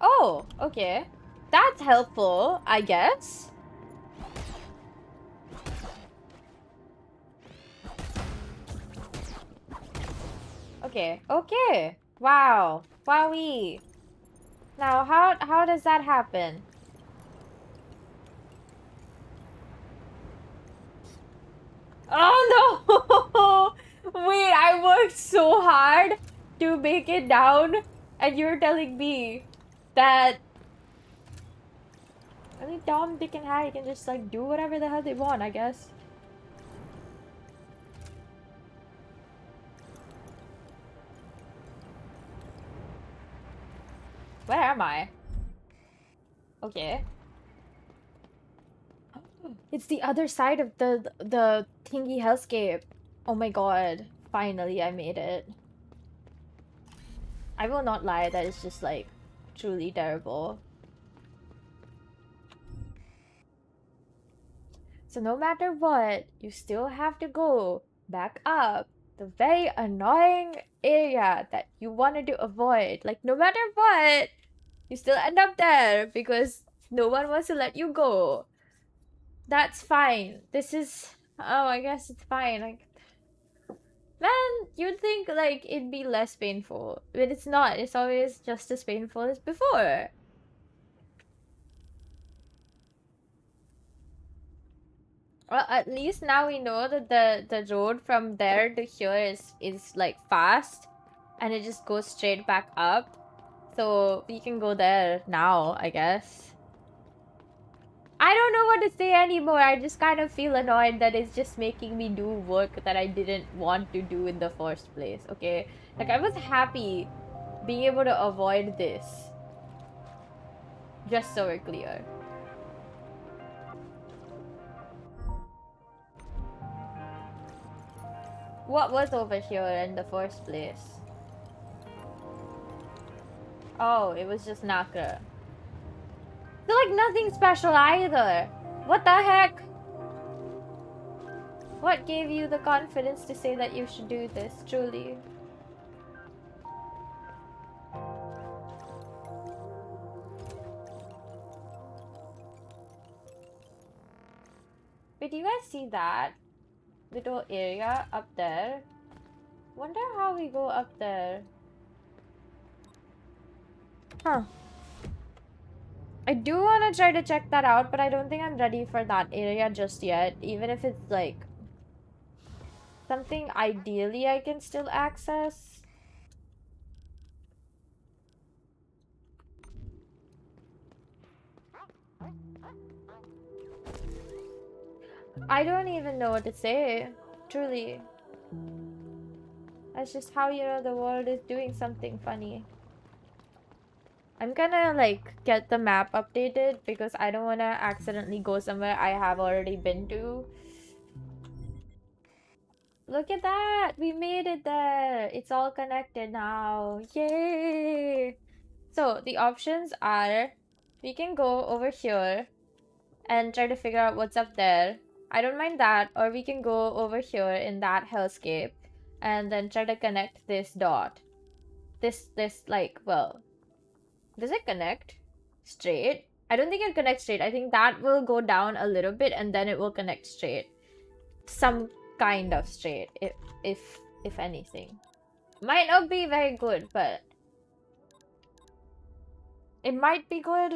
Oh, okay. That's helpful, I guess. Okay, okay. Wow. Wowee. Now, how does that happen? Oh no! Wait, I worked so hard to make it down, and you're telling me that I mean Tom, Dick, and Harry can just like do whatever the hell they want, I guess. Where am I? Okay. It's the other side of the thingy hellscape. Oh my god. Finally, I made it. I will not lie, that is just like truly terrible. So no matter what, you still have to go back up the very annoying area that you wanted to avoid. Like no matter what, you still end up there because no one wants to let you go. That's fine. This is oh, I guess it's fine. Like man, you'd think like it'd be less painful, but it's not. It's always just as painful as before. Well, at least now we know that the road from there to here is like fast, and it just goes straight back up. So we can go there now, I guess. I don't know what to say anymore. I just kind of feel annoyed that it's just making me do work that I didn't want to do in the first place, okay? Like, I was happy being able to avoid this. Just so we're clear. What was over here in the first place? Oh, it was just Nakra. So, like, nothing special either. What the heck? What gave you the confidence to say that you should do this, truly? Wait, do you guys see that little area up there? Wonder how we go up there. Huh. I do want to try to check that out, but I don't think I'm ready for that area just yet. Even if it's like something ideally I can still access. I don't even know what to say, truly. That's just how, you know, the world is doing something funny. I'm gonna like get the map updated because I don't wanna accidentally go somewhere I have already been to. Look at that! We made it there! It's all connected now. Yay! So the options are we can go over here and try to figure out what's up there. I don't mind that. Or we can go over here in that hellscape and then try to connect this dot. This like, well, does it connect straight? I don't think it connects straight. I think that will go down a little bit and then it will connect straight. Some kind of straight, if anything. Might not be very good, but it might be good.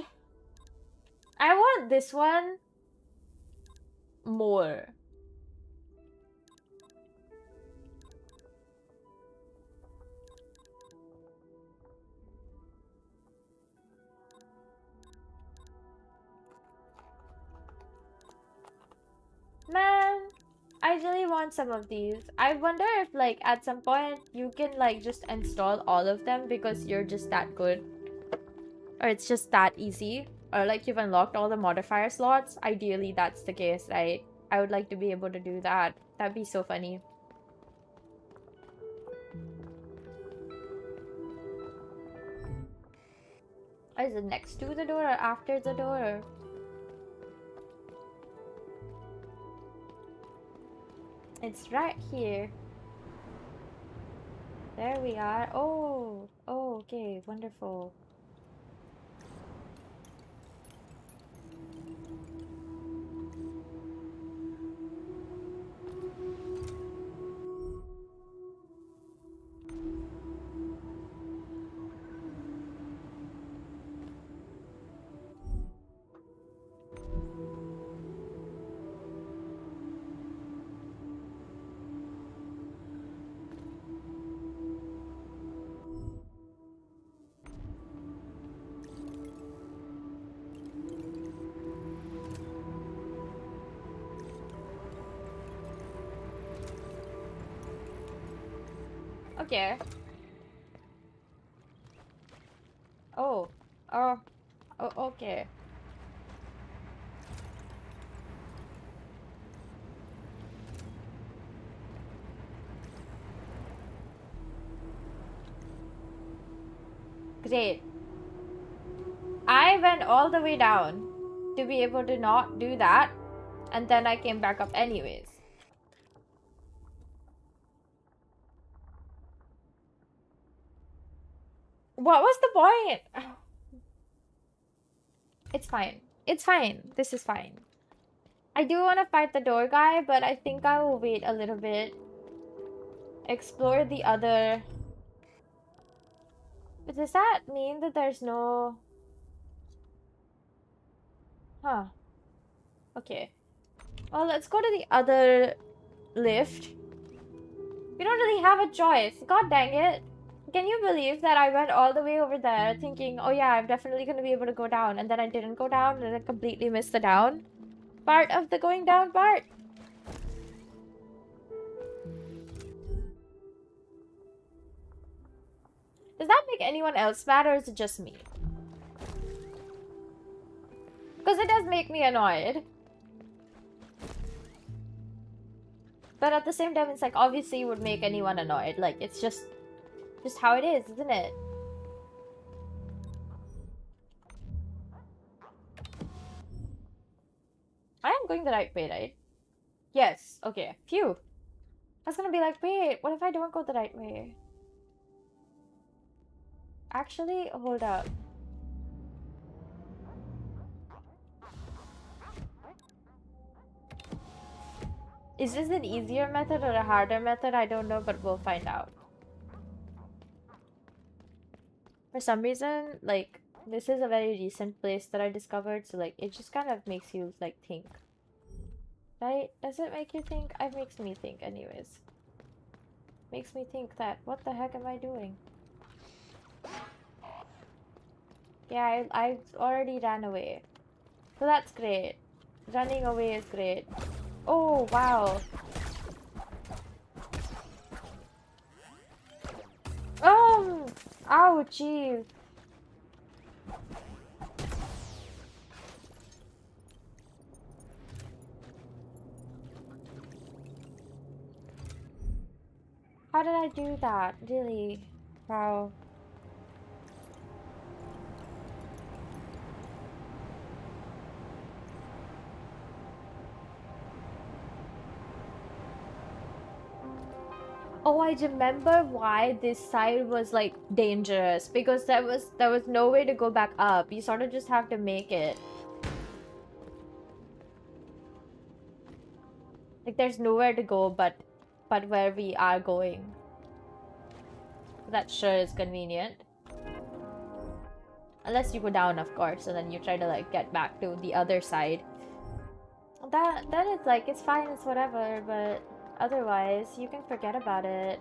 I want this one more. Man, I really want some of these. I wonder if like at some point you can like just install all of them because you're just that good. Or it's just that easy. Or like you've unlocked all the modifier slots. Ideally that's the case, right? I would like to be able to do that. That'd be so funny. Is it next to the door or after the door? It's right here. There we are. Oh, okay, wonderful. Okay. Oh. Oh. Oh, okay. Great. I went all the way down to be able to not do that, and then I came back up anyways. What was the point? It's fine. It's fine. This is fine. I do want to fight the door guy, but I think I will wait a little bit. Explore the other... But does that mean that there's no... Huh. Okay. Well, let's go to the other lift. We don't really have a choice. God dang it. Can you believe that I went all the way over there thinking, oh yeah, I'm definitely going to be able to go down, and then I didn't go down and I completely missed the down part of the going down part? Does that make anyone else mad, or is it just me? Because it does make me annoyed. But at the same time, it's like, obviously it would make anyone annoyed. Like, it's just how it is, isn't it? I am going the right way, right? Yes. Okay. Phew. I was gonna be like, wait, what if I don't go the right way? Actually, hold up. Is this an easier method or a harder method? I don't know, but we'll find out. For some reason, like, this is a very recent place that I discovered, so, like, it just kind of makes you, like, think. Right? Does it make you think? It makes me think anyways. makes me think that, what the heck am I doing? Yeah, I already ran away. So that's great. Running away is great. Oh, wow. Ouchie. How did I do that? Really? Wow. Oh, I remember why this side was like dangerous, because there was no way to go back up. You sort of just have to make it. Like there's nowhere to go but where we are going. That sure is convenient. Unless you go down, of course, and then you try to like get back to the other side. Then it's like, it's fine, it's whatever, but otherwise you can forget about it.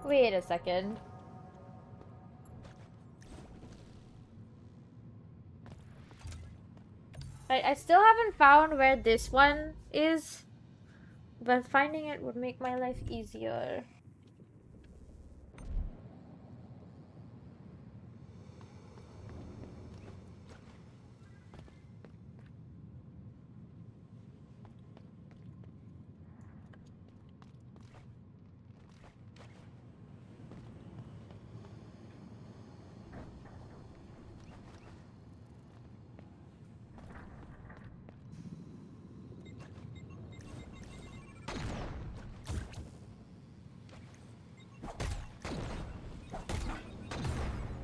Wait a second. I still haven't found where this one is, but finding it would make my life easier.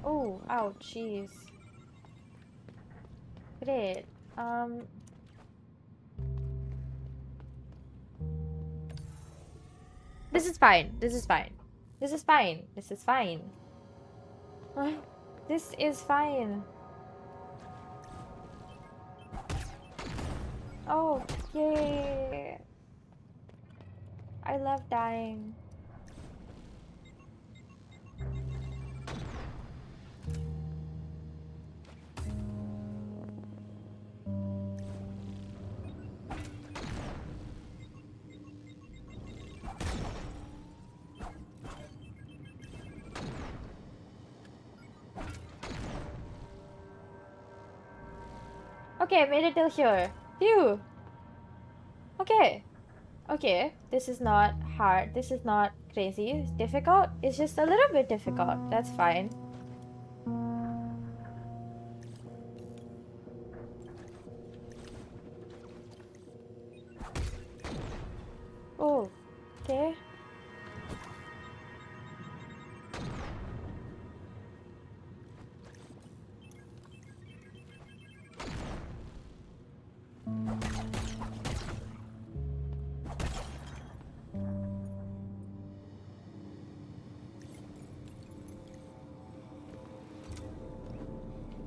Oh, ouch, jeez. Great. This is fine. This is fine. This is fine. This is fine. This is fine. Oh, yay. I love dying. Okay, I made it till here. Phew. Okay. Okay, this is not hard. This is not crazy. It's difficult. It's just a little bit difficult. That's fine. Oh, okay.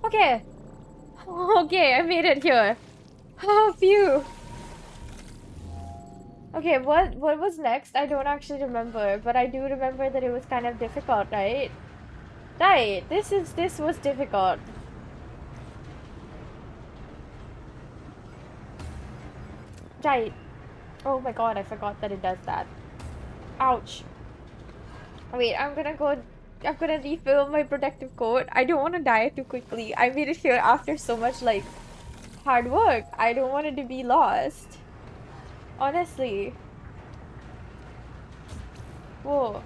Okay. Okay, I made it here. Oh, phew. Okay, what was next? I don't actually remember, but I do remember that it was kind of difficult, right? Right. This was difficult. Right. Oh my god, I forgot that it does that. Ouch. Wait, I'm gonna refill my protective coat. I don't want to die too quickly. I made it here after so much, like, hard work. I don't want it to be lost. Honestly. Whoa.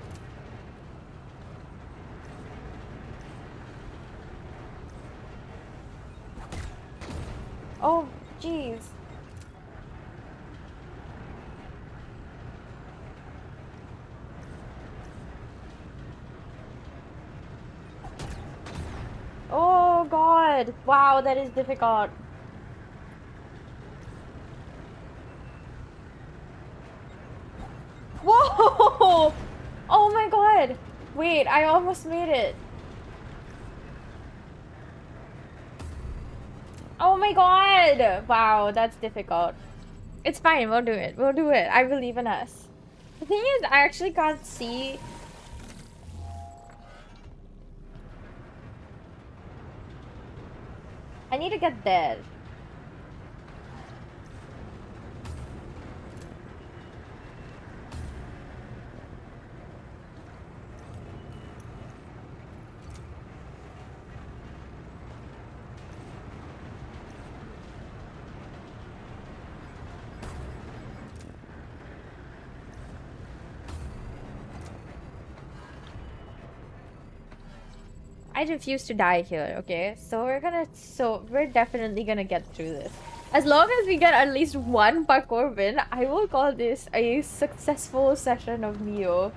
Oh, jeez. Oh god. Wow, that is difficult. Whoa! Oh my god. Wait, I almost made it. Oh my god! Wow, that's difficult. It's fine, we'll do it. We'll do it. I believe in us. The thing is, I actually can't see. I need to get there. I refuse to die here, okay? So we're definitely gonna get through this. As long as we get at least one parkour win, I will call this a successful session of MIO.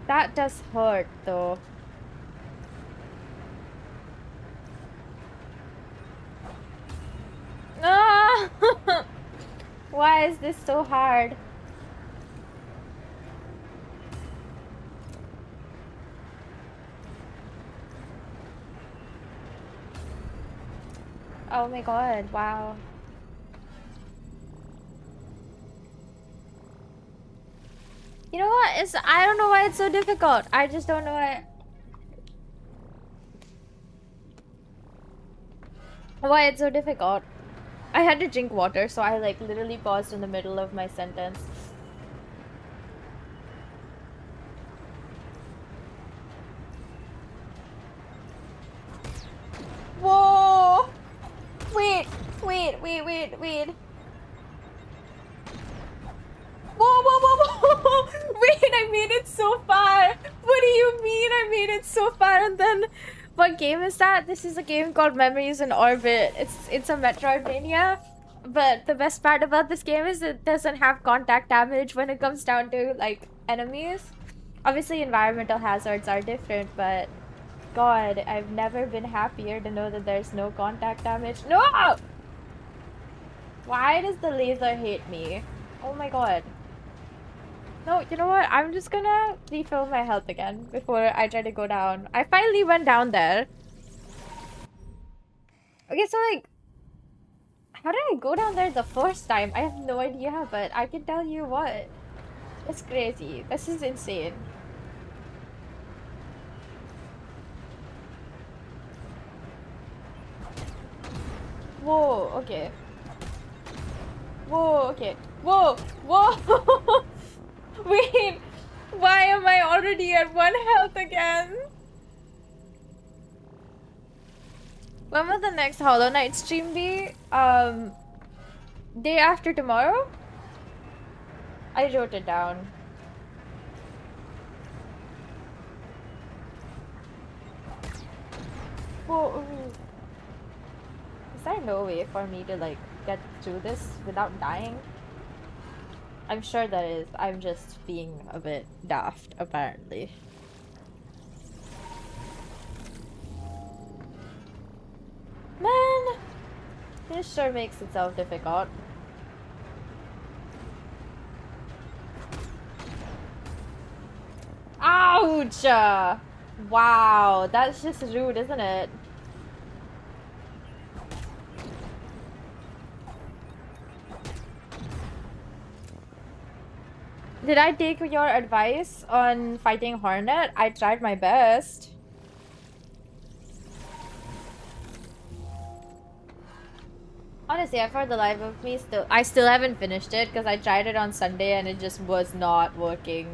That does hurt, though. Ah! Why is this so hard? Oh my god, wow. You know what? I don't know why it's so difficult. I just don't know why it's so difficult. I had to drink water, so I like literally paused in the middle of my sentence. Whoa! Wait. Whoa! Wait, I made it so far! What do you mean I made it so far? And then, what game is that? This is a game called Memories in Orbit. It's a Metroidvania. But the best part about this game is it doesn't have contact damage when it comes down to, like, enemies. Obviously, environmental hazards are different, but God, I've never been happier to know that there's no contact damage. No! Why does the laser hate me? Oh my god. No, you know what? I'm just gonna refill my health again before I try to go down. I finally went down there. Okay, so like, how did I go down there the first time? I have no idea, but I can tell you what. It's crazy. This is insane. Whoa, okay. Whoa, okay. Whoa! Wait! Why am I already at 1 health again? When will the next Hollow Knight stream be? Day after tomorrow? I wrote it down. Whoa. Is there no way for me to, like, get through this without dying? I'm sure there is. I'm just being a bit daft, apparently. Man! This sure makes itself difficult. Ouch! Wow, that's just rude, isn't it? Did I take your advice on fighting Hornet? I tried my best. Honestly, for the life of me, I still haven't finished it because I tried it on Sunday and it just was not working.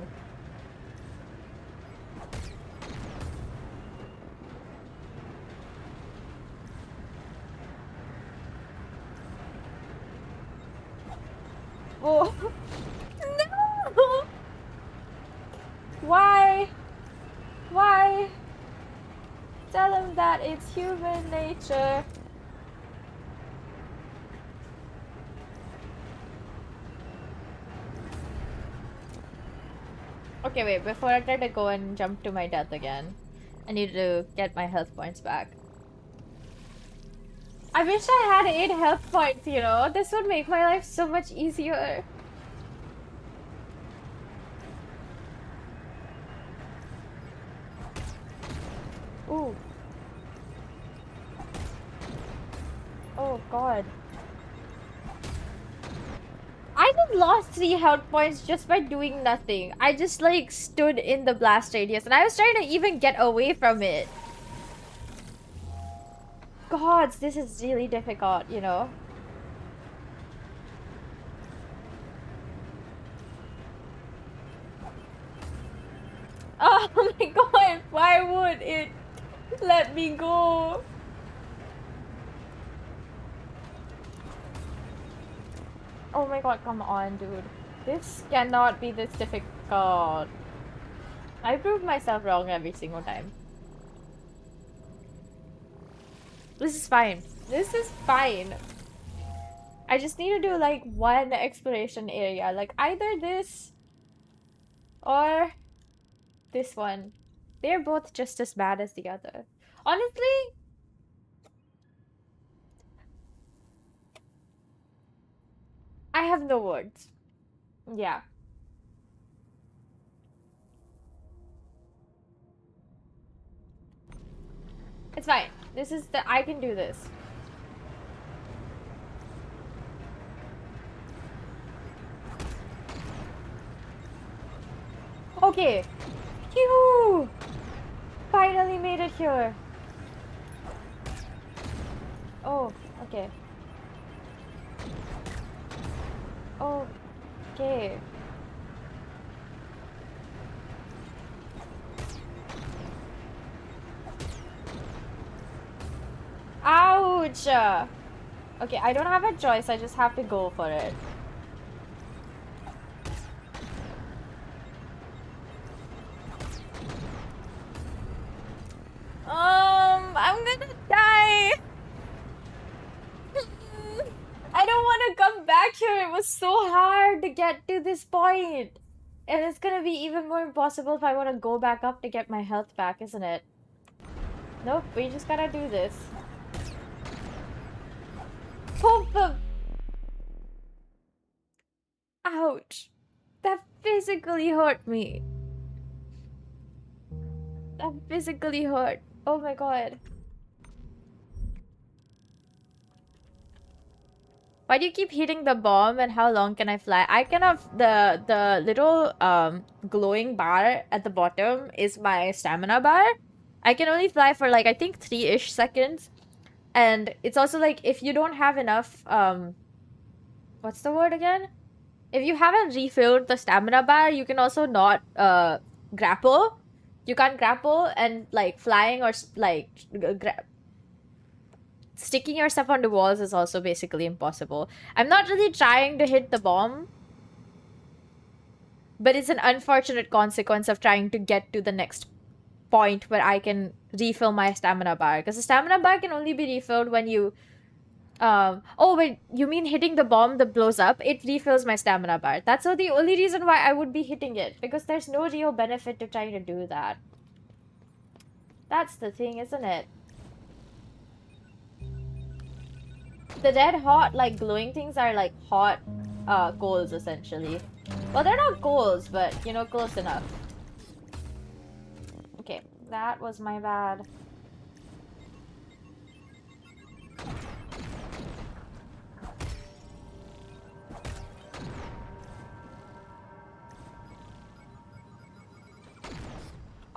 Oh no! Why? Why? Tell him that it's human nature. Okay, wait, before I try to go and jump to my death again, I need to get my health points back. I wish I had 8 health points, you know? This would make my life so much easier. Ooh. Oh god. I just lost 3 health points just by doing nothing. I just like stood in the blast radius and I was trying to even get away from it. God, this is really difficult, you know? Oh my god, why would it let me go? Oh my god, come on, dude. This cannot be this difficult. I prove myself wrong every single time. This is fine. This is fine. I just need to do like one exploration area. Like either this or this one. They're both just as bad as the other. Honestly, I have no words. Yeah. It's fine. This is the I can do this. Okay. Phew! Finally made it here. Oh, okay. Oh, okay. Ouch! Okay, I don't have a choice. I just have to go for it. I'm gonna die. I don't want to come back here. It was so hard to get to this point. And it's gonna be even more impossible if I want to go back up to get my health back, isn't it? Nope, we just gotta do this. Pump them! Ouch. That physically hurt me. That physically hurt. Oh my god. Why do you keep hitting the bomb and how long can I fly? I cannot. The little glowing bar at the bottom is my stamina bar. I can only fly for like I think 3-ish seconds. And it's also like if you don't have enough what's the word again? If you haven't refilled the stamina bar, you can also not grapple. You can't grapple and like flying or like sticking yourself onto walls is also basically impossible. I'm not really trying to hit the bomb, but it's an unfortunate consequence of trying to get to the next point where I can refill my stamina bar. Because the stamina bar can only be refilled when you... oh, wait, you mean hitting the bomb that blows up? It refills my stamina bar. That's the only reason why I would be hitting it. Because there's no real benefit to trying to do that. That's the thing, isn't it? The red hot, like, glowing things are, like, hot coals, essentially. Well, they're not coals, but, you know, close enough. Okay, that was my bad.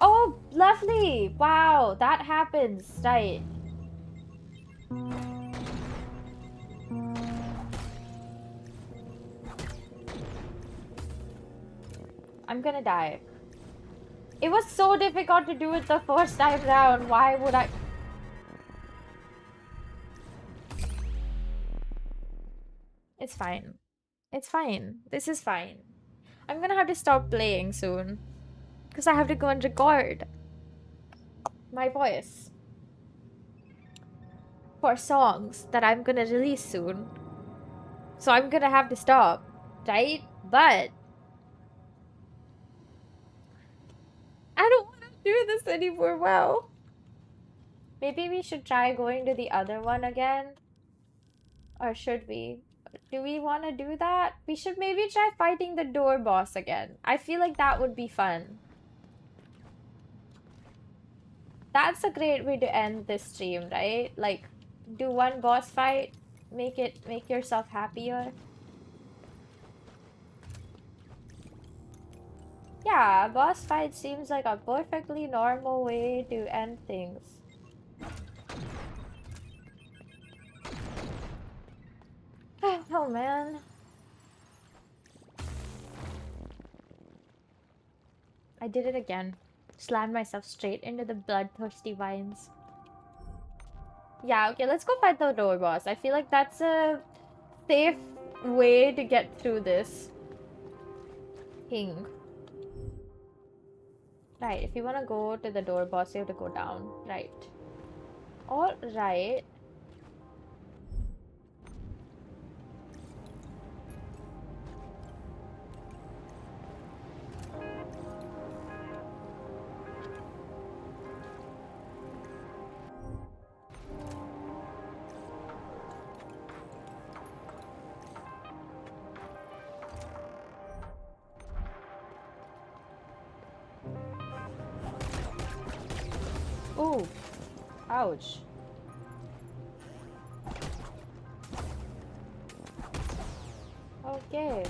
Oh, lovely! Wow, that happens, right. I'm gonna die. It was so difficult to do it the first time round. Why would I? It's fine. It's fine. This is fine. I'm gonna have to stop playing soon. Because I have to go and record my voice for songs that I'm gonna release soon. So I'm gonna have to stop, right? But I don't want to do this anymore. Wow. Maybe we should try going to the other one again. Or should we? Do we want to do that? We should maybe try fighting the door boss again. I feel like that would be fun. That's a great way to end this stream, right? Like, do one boss fight, make yourself happier. Yeah, boss fight seems like a perfectly normal way to end things. Oh man. I did it again. Slammed myself straight into the bloodthirsty vines. Yeah, okay, let's go fight the door boss. I feel like that's a safe way to get through this thing. Right, if you want to go to the door boss, you have to go down. Right. Alright. Oh, ouch. Okay.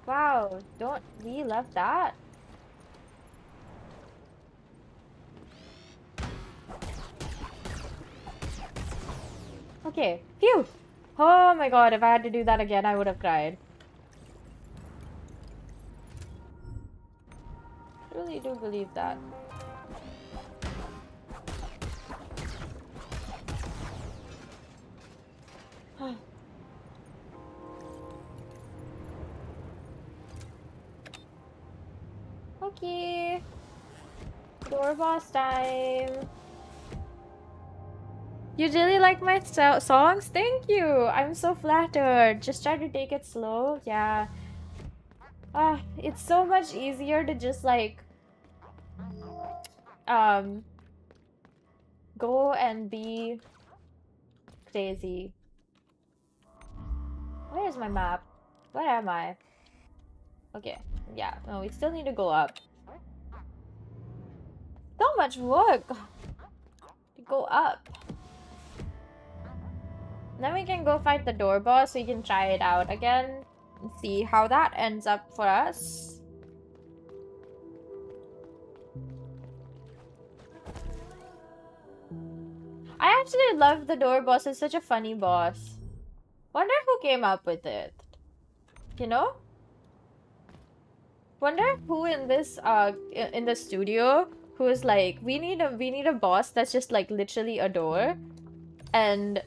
Wow, don't we love that? Okay, phew! Oh my god, if I had to do that again, I would have cried. Really do believe that. Okay. Door boss time. You really like my songs? Thank you. I'm so flattered. Just try to take it slow. Yeah. It's so much easier to just like go and be crazy. Where is my map? Where am I? Okay. Yeah. No, we still need to go up. So much work to go up. Then we can go fight the door boss so we can try it out again and see how that ends up for us. I actually love the door boss. It's such a funny boss. Wonder who came up with it. You know? Wonder who in this in the studio who is like, we need a boss that's just like literally a door, and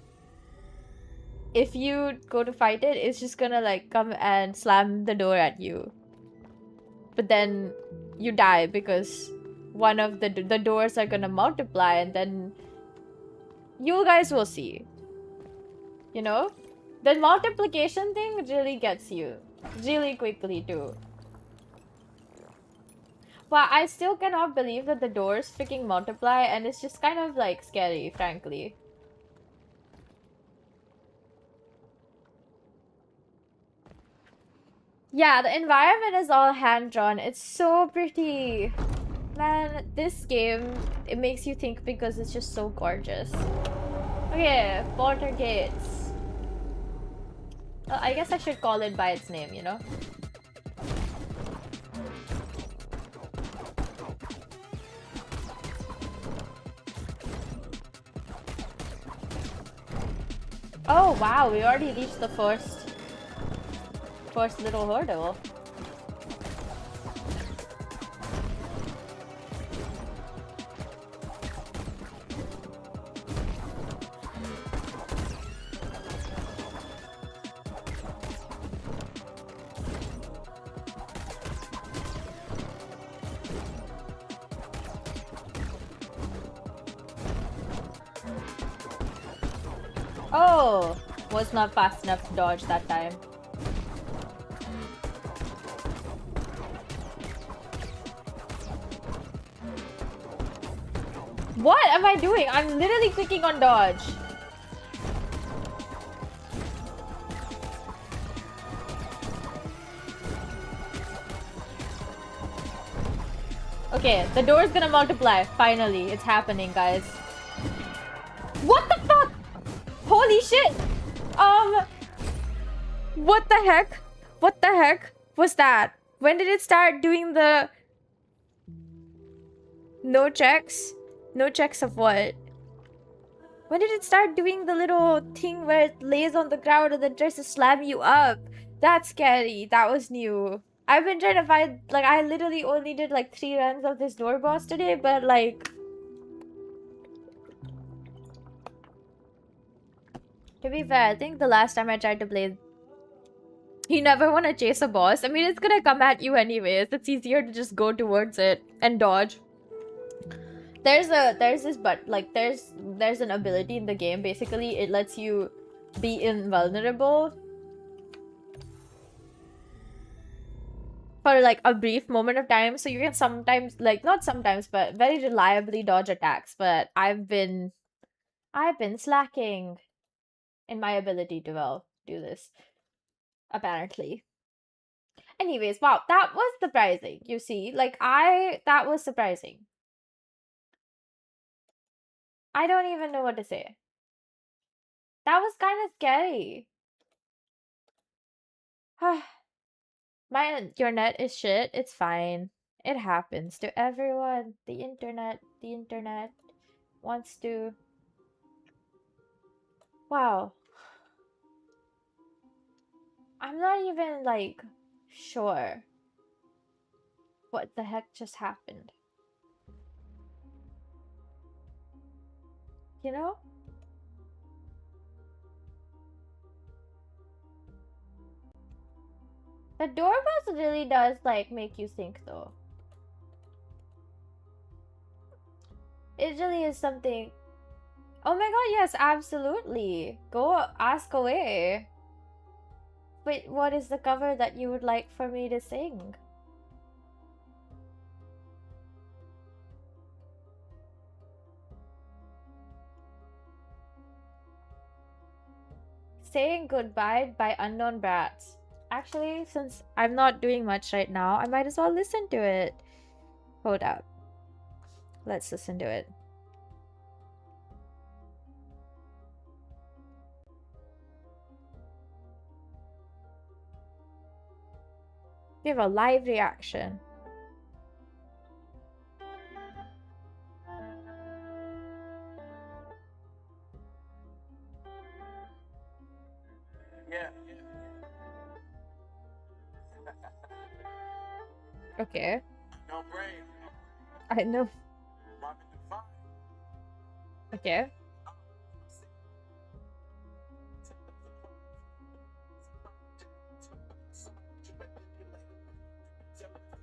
if you go to fight it, it's just gonna like come and slam the door at you. But then you die because one of the doors are gonna multiply, and then you guys will see. You know? The multiplication thing really gets you. Really quickly too. But I still cannot believe that the doors freaking multiply, and it's just kind of like scary, frankly. Yeah, the environment is all hand-drawn. It's so pretty. Man, this game, it makes you think because it's just so gorgeous. Okay, Poltergeist. Well, I guess I should call it by its name, you know? Oh wow, we already reached the first little hurdle. Oh, was not fast enough to dodge that time. What am I doing? I'm literally clicking on dodge. Okay, the door is gonna multiply. Finally, it's happening, guys. What the fuck? Holy shit! What the heck? What the heck was that? When did it start doing the... No checks? No checks of what? When did it start doing the little thing where it lays on the ground and then tries to slam you up? That's scary. That was new. I've been trying to find... Like, I literally only did like 3 runs of this door boss today, but like... To be fair, I think the last time I tried to play... You never want to chase a boss. I mean, it's gonna come at you anyways. It's easier to just go towards it and dodge. There's an ability in the game. Basically, it lets you be invulnerable for like a brief moment of time. So you can sometimes, like, not sometimes, but very reliably dodge attacks. But I've been slacking in my ability to, well, do this. Apparently. Anyways, wow, that was surprising. You see, like, that was surprising. I don't even know what to say. That was kind of scary. Your net is shit. It's fine. It happens to everyone. The internet wants to... Wow. I'm not even, like, sure what the heck just happened. You know? The doorbell really does, like, make you think, though. It really is something... Oh my god, yes, absolutely. Go ask away. Wait, what is the cover that you would like for me to sing? Saying Goodbye by Unknown Brats. Actually, since I'm not doing much right now, I might as well listen to it. Hold up. Let's listen to it. Give a live reaction. Yeah. Okay. No brain. I know. Okay.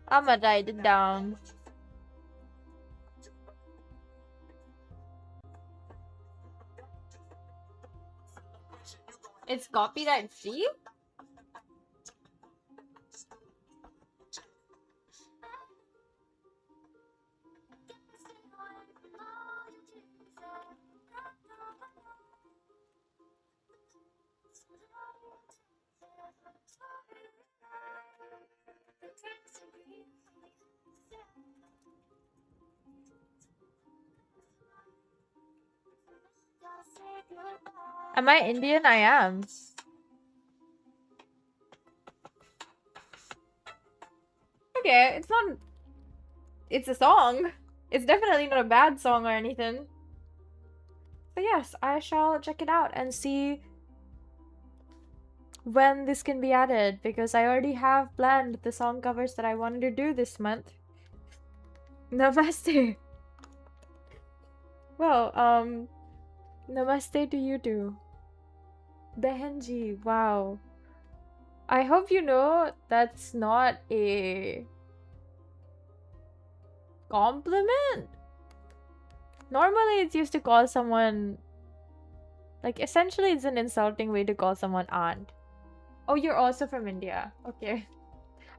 I'ma write it down. It's copyright free? Am I Indian? I am. Okay, it's not... It's a song. It's definitely not a bad song or anything. But yes, I shall check it out and see when this can be added, because I already have planned the song covers that I wanted to do this month. Namaste. Well, namaste to you too. Behenji, wow. I hope you know that's not a compliment. Normally it's used to call someone Like, essentially, it's an insulting way to call someone aunt. Oh, you're also from India. Okay.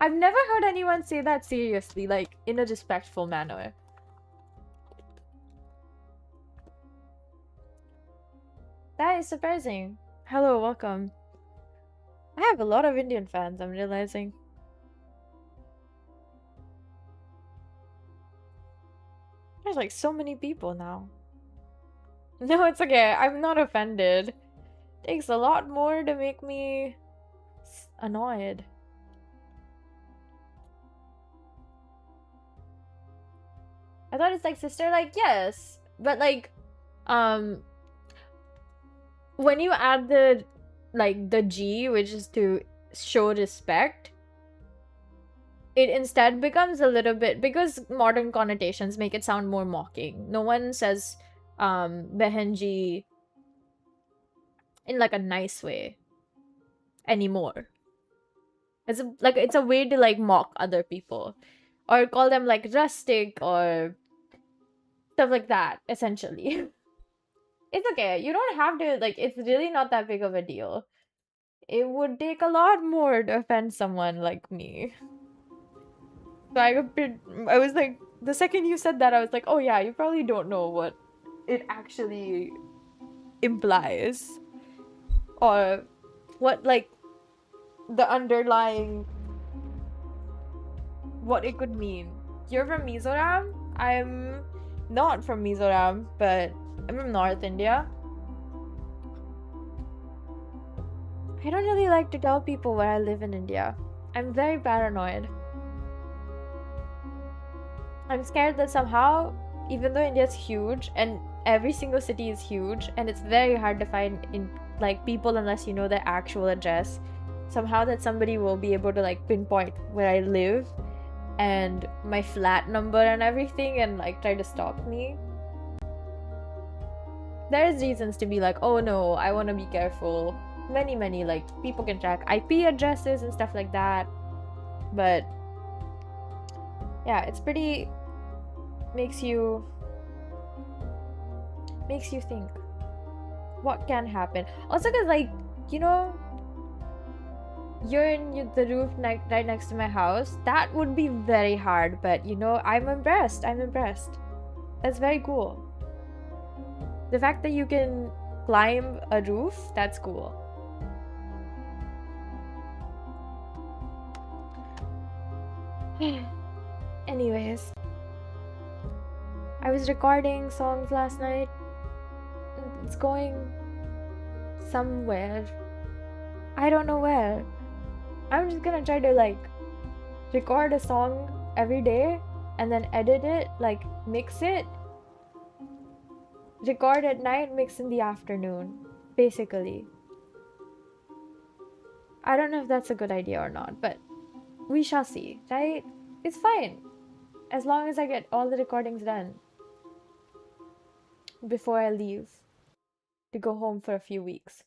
I've never heard anyone say that seriously, like, in a respectful manner. That is surprising. Hello, welcome. I have a lot of Indian fans, I'm realizing. There's like so many people now. No, it's okay. I'm not offended. Takes a lot more to make me annoyed. I thought it's like sister, like yes, but like, when you add the the G, which is to show respect, it instead becomes a little bit, because modern connotations make it sound more mocking. No one says behenji in like a nice way anymore. It's it's a way to like mock other people or call them like rustic or stuff like that, essentially. It's okay. You don't have to, like, it's really not that big of a deal. It would take a lot more to offend someone like me. So I was like, the second you said that, I was like, oh yeah, you probably don't know what it actually implies. Or what, like, the underlying, what it could mean. You're from Mizoram? I'm not from Mizoram, but I'm from North India. I don't really like to tell people where I live in India. I'm very paranoid. I'm scared that somehow, even though India is huge and every single city is huge and it's very hard to find in like people unless you know their actual address, somehow that somebody will be able to like pinpoint where I live and my flat number and everything and like try to stalk me. There's reasons to be like, oh no, I want to be careful. Many like people can track IP addresses and stuff like that, but yeah, it's pretty makes you think what can happen. Also, because like, you know, you're in the roof right next to my house, that would be very hard, but you know, I'm impressed. That's very cool. The fact that you can climb a roof, that's cool. Anyways, I was recording songs last night. It's going somewhere. I don't know where. I'm just gonna try to like record a song every day and then edit it, like mix it, record at night, mix in the afternoon, basically. I don't know if that's a good idea or not, but we shall see, right? It's fine as long as I get all the recordings done before I leave to go home for a few weeks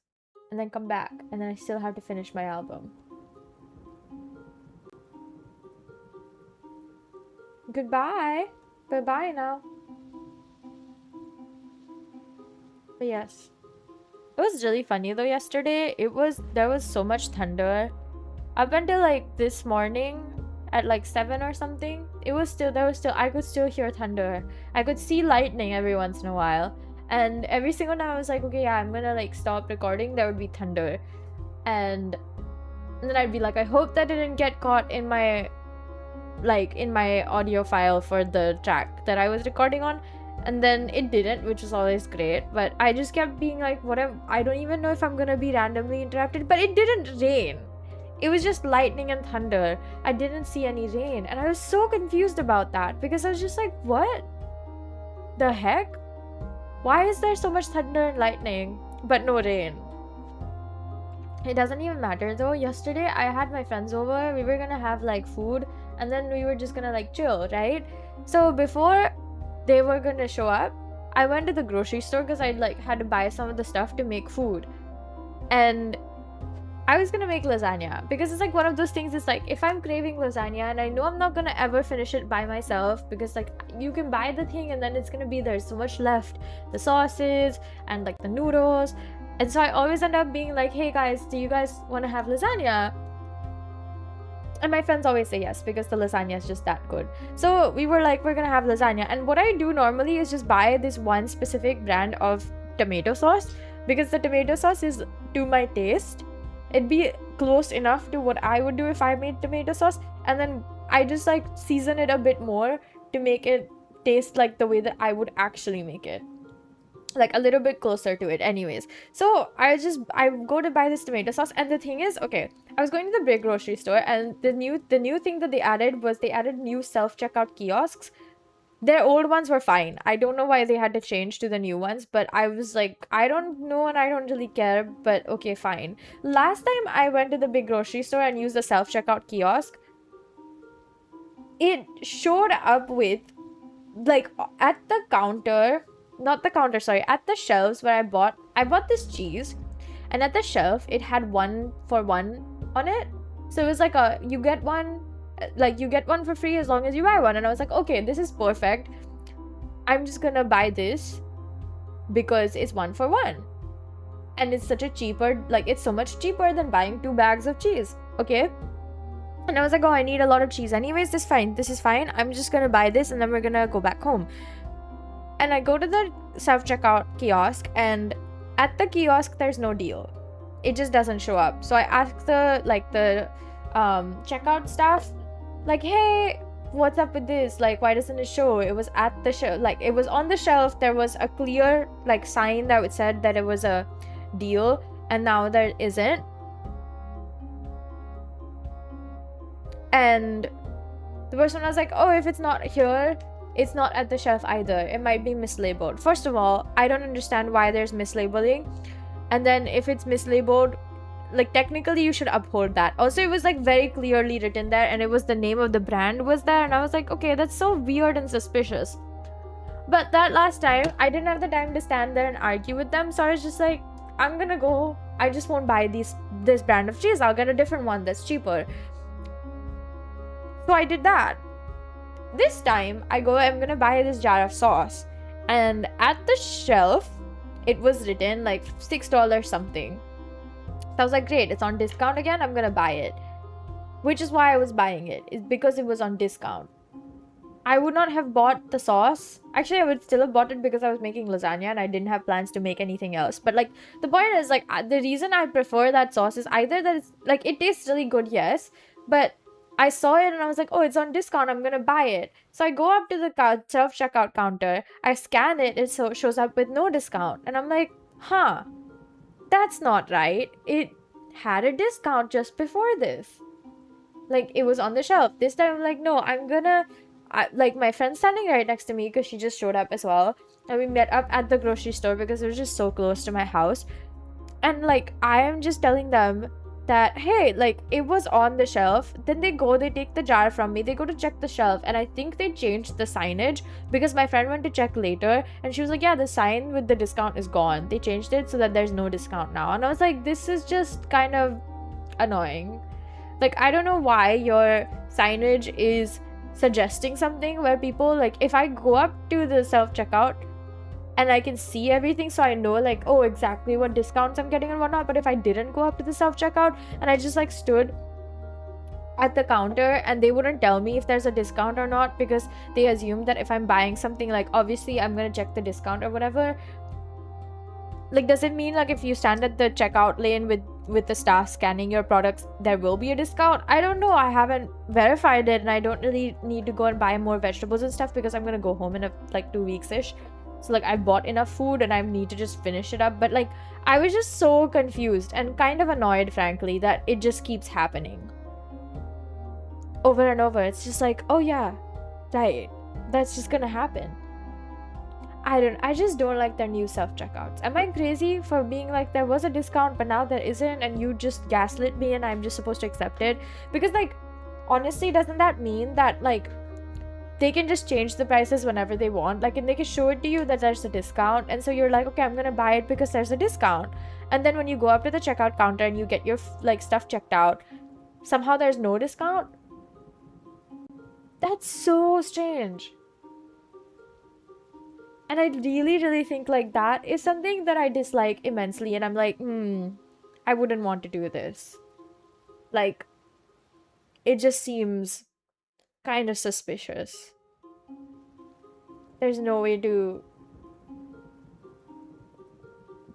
and then come back, and then I still have to finish my album. Goodbye. Bye-bye now. But yes. It was really funny though yesterday. There was so much thunder. Up until like this morning at like 7 or something, I could still hear thunder. I could see lightning every once in a while. And every single time I was like, okay, yeah, I'm gonna like stop recording, there would be thunder. And then I'd be like, I hope that didn't get caught in my audio file for the track that I was recording on. And then it didn't, which was always great. But I just kept being like, whatever, I don't even know if I'm gonna be randomly interrupted. But it didn't rain. It was just lightning and thunder. I didn't see any rain. And I was so confused about that because I was just like, what the heck? Why is there so much thunder and lightning but no rain? It doesn't even matter though. Yesterday I had my friends over. We were gonna have like food and then we were just gonna like chill, right? So before they were gonna show up, I went to the grocery store because I like had to buy some of the stuff to make food. And I was gonna make lasagna because it's like one of those things. It's like if I'm craving lasagna and I know I'm not gonna ever finish it by myself because like you can buy the thing and then it's gonna be there's so much left, the sauces and like the noodles, And so I always end up being like, hey guys, do you guys want to have lasagna? And my friends always say yes because the lasagna is just that good. So we were like, we're gonna have lasagna. And what I do normally is just buy this one specific brand of tomato sauce, because the tomato sauce is to my taste. It'd be close enough to what I would do if I made tomato sauce, and then I just like season it a bit more to make it taste like the way that I would actually make it, like a little bit closer to it. Anyways, so I go to buy this tomato sauce, and the thing is, okay, I was going to the big grocery store, and the new thing that they added was they added new self-checkout kiosks. Their old ones were fine. I don't know why they had to change to the new ones, but I was like, I don't know and I don't really care, but okay, fine. Last time I went to the big grocery store and used the self-checkout kiosk, it showed up with, like, at the counter, not the counter, sorry, at the shelves where I bought this cheese, and at the shelf it had 1 for 1 on it. So it was like you get one for free as long as you buy one. And I was like, okay, this is perfect. I'm just gonna buy this because it's 1 for 1, and it's such a cheaper, like, it's so much cheaper than buying 2 bags of cheese. Okay. And I was like, oh, I need a lot of cheese anyways, this is fine, I'm just gonna buy this and then we're gonna go back home. And I go to the self-checkout kiosk, and at the kiosk there's no deal. It just doesn't show up. So I asked the checkout staff, like, hey, what's up with this? Like, why doesn't it show? It was at the shelf, like, it was on the shelf. There was a clear, like, sign that said that it was a deal, and now there isn't. And the person was like, oh, if it's not here, it's not at the shelf either. It might be mislabeled. First of all, I don't understand why there's mislabeling. And then if it's mislabeled, like, technically you should uphold that. Also, it was like very clearly written there, and it was the name of the brand was there, and I was like, okay, that's so weird and suspicious. But that last time, I didn't have the time to stand there and argue with them, so I was just like, I'm gonna go, I just won't buy this brand of cheese. I'll get a different one that's cheaper. So I did that. This time I go, I'm gonna buy this jar of sauce, and at the shelf it was written like $6 something. So I was like, great, it's on discount again, I'm gonna buy it. Which is why I was buying it, is because it was on discount. I would not have bought the sauce. Actually, I would still have bought it because I was making lasagna and I didn't have plans to make anything else. But like, the point is, like, the reason I prefer that sauce is either that it's like, it tastes really good, yes, but I saw it and I was like, oh, it's on discount, I'm gonna buy it. So I go up to the self-checkout counter, I scan it, it shows up with no discount. And I'm like, huh, that's not right. It had a discount just before this. Like, it was on the shelf. This time I'm like, no, like, my friend's standing right next to me because she just showed up as well. And we met up at the grocery store because it was just so close to my house. And like, I am just telling them that, hey, like, it was on the shelf. Then they take the jar from me, they go to check the shelf, and I think they changed the signage because my friend went to check later and she was like, yeah, the sign with the discount is gone. They changed it so that there's no discount now. And I was like, this is just kind of annoying. Like, I don't know why your signage is suggesting something where people, like, if I go up to the self-checkout and I can see everything, so I know, like, oh, exactly what discounts I'm getting and whatnot. But if I didn't go up to the self-checkout and I just, like, stood at the counter and they wouldn't tell me if there's a discount or not because they assume that if I'm buying something, like, obviously I'm gonna check the discount or whatever. Like, does it mean, like, if you stand at the checkout lane with the staff scanning your products, there will be a discount? I don't know. I haven't verified it, and I don't really need to go and buy more vegetables and stuff because I'm gonna go home in like 2 weeks-ish. So, like, I bought enough food and I need to just finish it up. But, like, I was just so confused and kind of annoyed, frankly, that it just keeps happening over and over. It's just like, oh yeah, right, that's just gonna happen. I just don't like their new self-checkouts. Am I crazy for being like, there was a discount but now there isn't, and you just gaslit me and I'm just supposed to accept it? Because, like, honestly, doesn't that mean that, like, they can just change the prices whenever they want? Like, and they can show it to you that there's a discount, and so you're like, okay, I'm gonna buy it because there's a discount. And then when you go up to the checkout counter and you get your, like, stuff checked out, somehow there's no discount. That's so strange. And I really think like that is something that I dislike immensely, and I'm like, I wouldn't want to do this. Like, it just seems kind of suspicious. There's no way to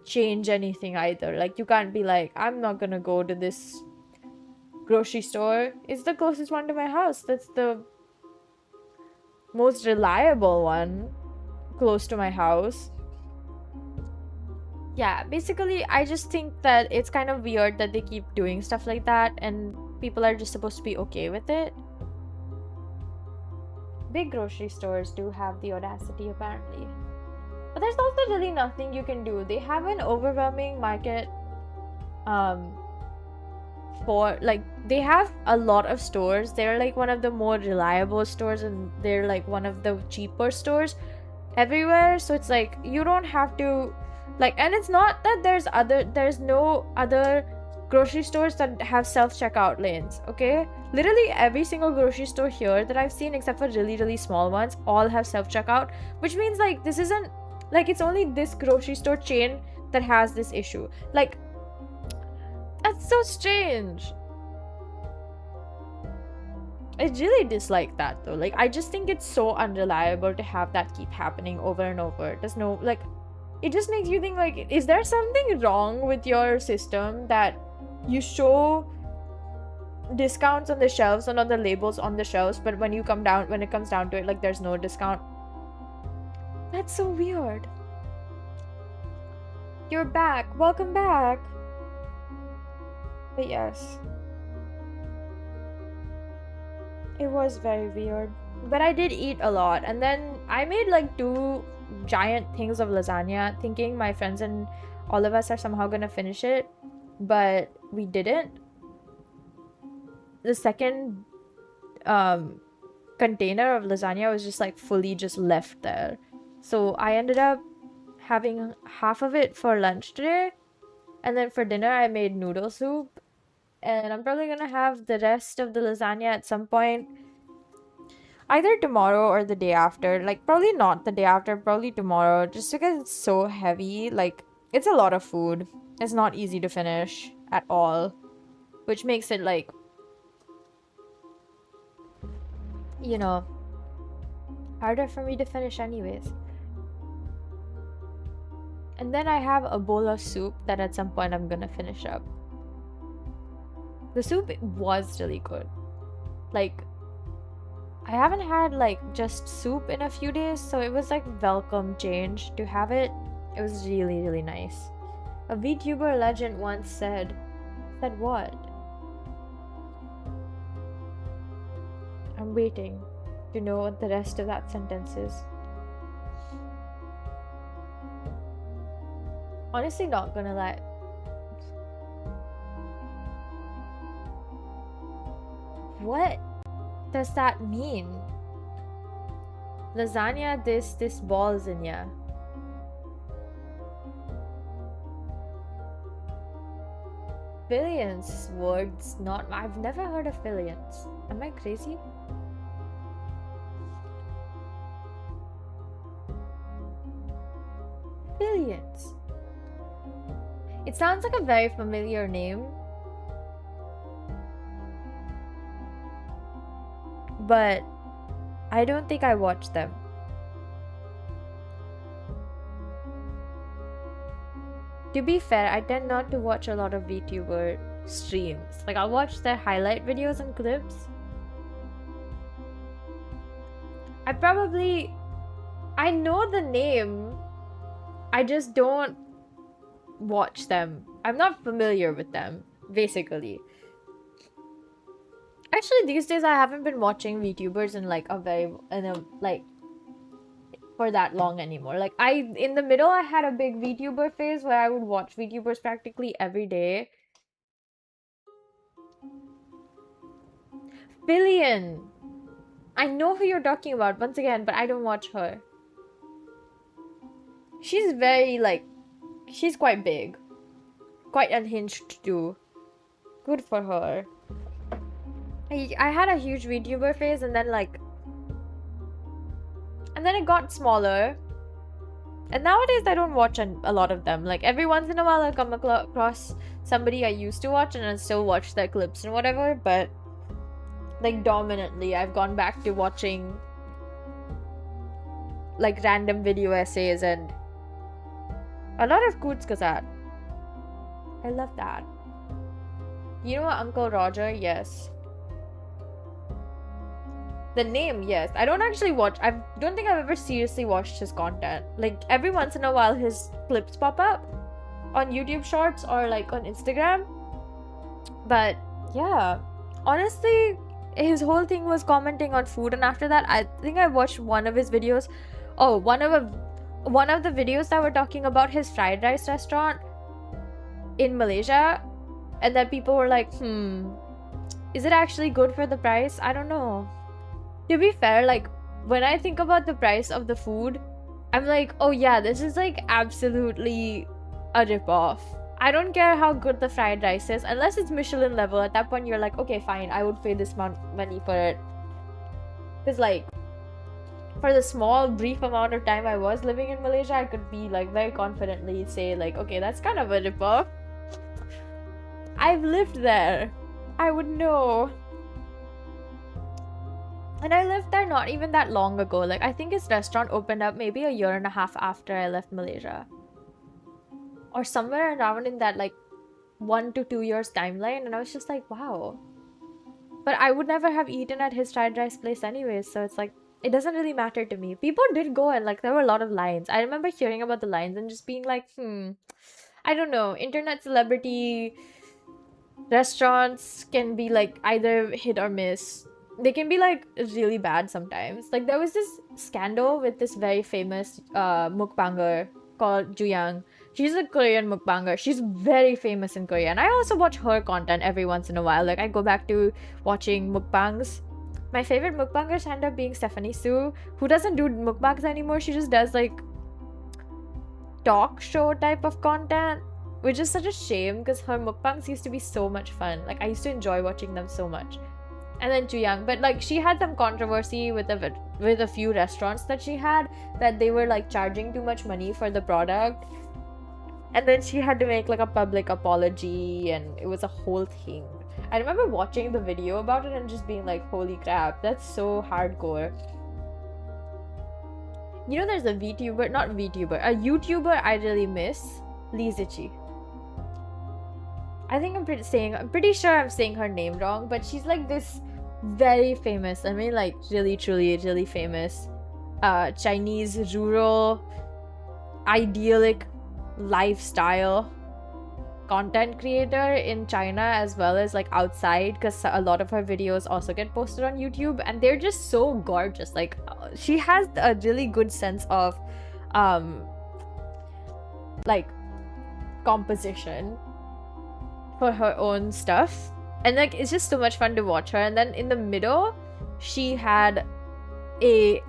change anything either. Like, you can't be like, I'm not gonna go to this grocery store. It's the closest one to my house. That's the most reliable one close to my house. Yeah, basically, I just think that it's kind of weird that they keep doing stuff like that, and people are just supposed to be okay with it. Big grocery stores do have the audacity, apparently. But there's also really nothing you can do. They have an overwhelming market for, like, they have a lot of stores. They're like one of the more reliable stores, and they're like one of the cheaper stores everywhere. So it's like, you don't have to, like, and it's not that there's no other grocery stores that have self-checkout lanes, okay? Literally every single grocery store here that I've seen, except for really small ones, all have self-checkout, which means like this isn't like it's only this grocery store chain that has this issue. Like, that's so strange. I really dislike that though. Like, I just think it's so unreliable to have that keep happening over and over. There's no, like, it just makes you think, like, is there something wrong with your system that you show discounts on the shelves and on the labels on the shelves, but when it comes down to it, like, there's no discount? That's so weird. You're back. Welcome back. But yes, it was very weird. But I did eat a lot, and then I made like 2 giant things of lasagna, thinking my friends and all of us are somehow gonna finish it, but we didn't. The second container of lasagna was just like fully just left there, so I ended up having half of it for lunch today, and then for dinner I made noodle soup, and I'm probably gonna have the rest of the lasagna at some point, either tomorrow or the day after. Like, probably not the day after, probably tomorrow, just because it's so heavy. Like, it's a lot of food. It's not easy to finish at all, which makes it like, you know, harder for me to finish anyways. And then I have a bowl of soup that at some point I'm gonna finish up. The soup was really good. Like, I haven't had like just soup in a few days, so it was like welcome change to have it. It was really nice. A VTuber legend once said what? I'm waiting to know what the rest of that sentence is. Honestly, not gonna lie. What does that mean? Lasagna, this balls in ya. Billions words, not. I've never heard of billions. Am I crazy? Billions. It sounds like a very familiar name, but I don't think I watched them. To be fair, I tend not to watch a lot of VTuber streams. Like, I'll watch their highlight videos and clips. I know the name, I just don't watch them. I'm not familiar with them, basically. Actually, these days I haven't been watching VTubers in like for that long anymore. Like, in the middle I had a big VTuber phase where I would watch VTubers practically every day. Billion! I know who you're talking about once again, but I don't watch her. She's very like, she's quite big. Quite unhinged too. Good for her. I had a huge VTuber phase, and then it got smaller, And nowadays I don't watch a lot of them. Like every once in a while I'll come across somebody I used to watch and I still watch their clips and whatever, but like dominantly I've gone back to watching like random video essays and a lot of Koots Gazette. I love that. You know Uncle Roger? Yes. The name, yes. I don't actually watch. I don't think I've ever seriously watched his content. Like every once in a while his clips pop up on YouTube Shorts or like on Instagram. But yeah, honestly, his whole thing was commenting on food, and after that I think I watched one of his videos. Oh, one of the videos that were talking about his fried rice restaurant in Malaysia, and then people were like, is it actually good for the price? I don't know. To be fair, like when I think about the price of the food, I'm like, oh yeah, this is like absolutely a ripoff. I don't care how good the fried rice is, unless it's Michelin level. At that point you're like, okay fine, I would pay this amount money for it. Because like for the small brief amount of time I was living in Malaysia, I could be like very confidently say like, okay, that's kind of a ripoff. I've lived there. I would know. And I lived there not even that long ago. Like I think his restaurant opened up maybe a year and a half after I left Malaysia. Or somewhere around in that like 1 to 2 years timeline, and I was just like, wow. But I would never have eaten at his fried rice place anyways, so it's like it doesn't really matter to me. People did go and like there were a lot of lines. I remember hearing about the lines and just being like, I don't know, internet celebrity restaurants can be like either hit or miss. They can be like really bad sometimes. Like there was this scandal with this very famous mukbanger called Juyang. She's a Korean mukbanger. She's very famous in Korea, and I also watch her content every once in a while. Like I go back to watching mukbangs. My favorite mukbangers end up being Stephanie Su, who doesn't do mukbangs anymore. She just does like talk show type of content, which is such a shame because her mukbangs used to be so much fun. Like I used to enjoy watching them so much. And then Juyang, but like she had some controversy with a few restaurants that she had, that they were like charging too much money for the product, and then she had to make like a public apology, and it was a whole thing. I remember watching the video about it and just being like, holy crap, that's so hardcore. You know, there's a YouTuber I really miss, Lazy.leaf. I think I'm pretty sure I'm saying her name wrong, but she's like this very famous, I mean like really truly really famous Chinese rural idyllic lifestyle content creator in China, as well as like outside, because a lot of her videos also get posted on YouTube, and they're just so gorgeous. Like she has a really good sense of like composition for her own stuff, and like it's just so much fun to watch her. And then in the middle she had a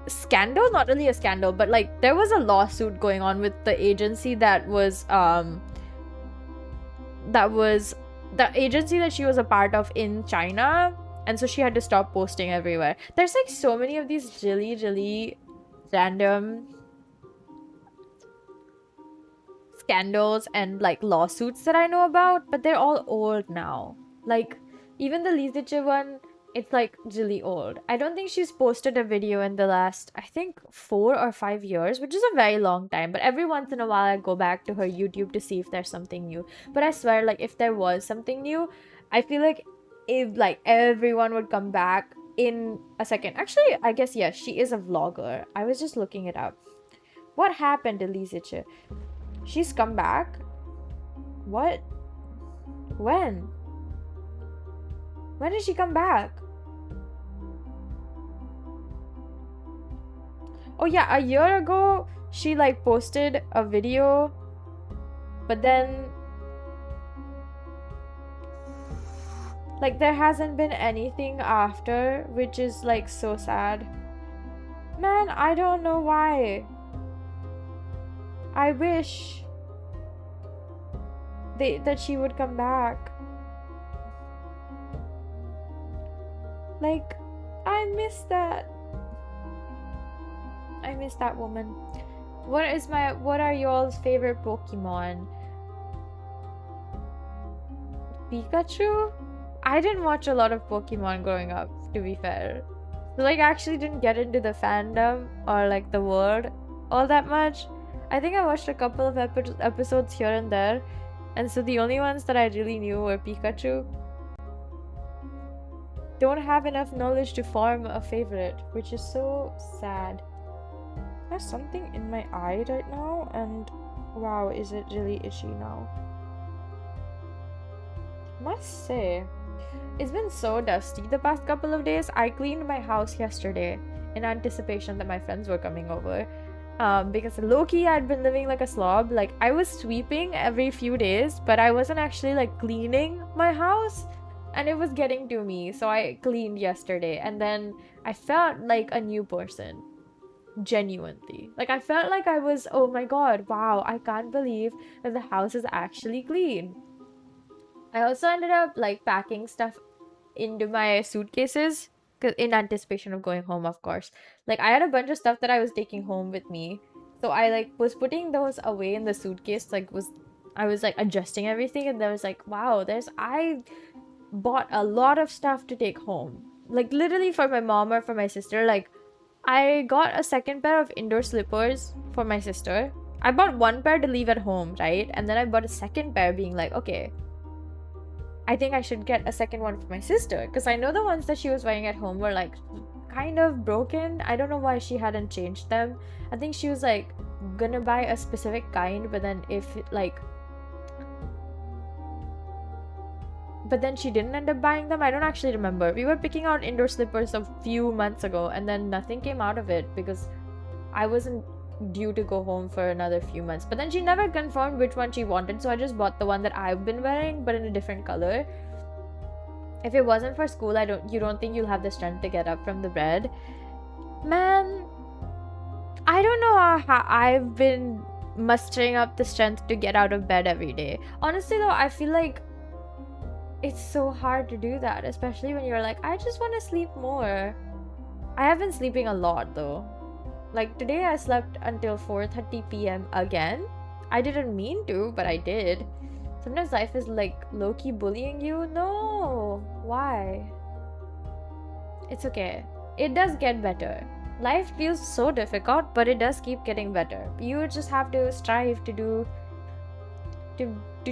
scandal, not really a scandal, but like there was a lawsuit going on with the agency that was the agency that she was a part of in China, and so she had to stop posting everywhere. There's like so many of these really really random scandals and like lawsuits that I know about, but they're all old now. Like even the Liziche one, it's like really old. I don't think she's posted a video in the last, I think 4 or 5 years, which is a very long time. But every once in a while I go back to her YouTube to see if there's something new. But I swear, like if there was something new, I feel like if like everyone would come back in a second. Actually, I guess yes, she is a vlogger. I was just looking it up. What happened to Liziche? She's come back? What? When? When did she come back? Oh yeah, a year ago she like posted a video, but then like there hasn't been anything after, which is like so sad. Man, I don't know why. I wish that she would come back. Like, I miss that. I miss that woman. What are y'all's favorite Pokemon? Pikachu? I didn't watch a lot of Pokemon growing up, to be fair. So, like, I actually didn't get into the fandom or like the world all that much. I think I watched a couple of episodes here and there, and so the only ones that I really knew were Pikachu. Don't have enough knowledge to form a favorite, which is so sad. There's something in my eye right now, and wow, is it really itchy now? Must say, it's been so dusty the past couple of days. I cleaned my house yesterday in anticipation that my friends were coming over. Because low-key I'd been living like a slob. Like, I was sweeping every few days, but I wasn't actually like cleaning my house, and it was getting to me. So I cleaned yesterday, and then I felt like a new person. Genuinely. Like, I felt like I was, oh my god, wow, I can't believe that the house is actually clean. I also ended up like packing stuff into my suitcases in anticipation of going home, of course. Like, I had a bunch of stuff that I was taking home with me, so I like was putting those away in the suitcase. I was like adjusting everything, and there was like, wow, I bought a lot of stuff to take home, like literally for my mom or for my sister. Like, I got a second pair of indoor slippers for my sister. I bought one pair to leave at home, right? And then I bought a second pair being like, okay, I think I should get a second one for my sister, because I know the ones that she was wearing at home were like kind of broken. I don't know why she hadn't changed them. I think she was like gonna buy a specific kind, but then she didn't end up buying them. I don't actually remember. We were picking out indoor slippers a few months ago, and then nothing came out of it because I wasn't due to go home for another few months. But then she never confirmed which one she wanted, so I just bought the one that I've been wearing, but in a different color. If it wasn't for school, you don't think you'll have the strength to get up from the bed? Man, I don't know how I've been mustering up the strength to get out of bed every day. Honestly though, I feel like it's so hard to do that, especially when you're like, I just want to sleep more. I have been sleeping a lot though. Like, today I slept until 4:30 p.m. again. I didn't mean to, but I did. Sometimes life is like low-key bullying you. No, why? It's okay. It does get better. Life feels so difficult, but it does keep getting better. You just have to strive to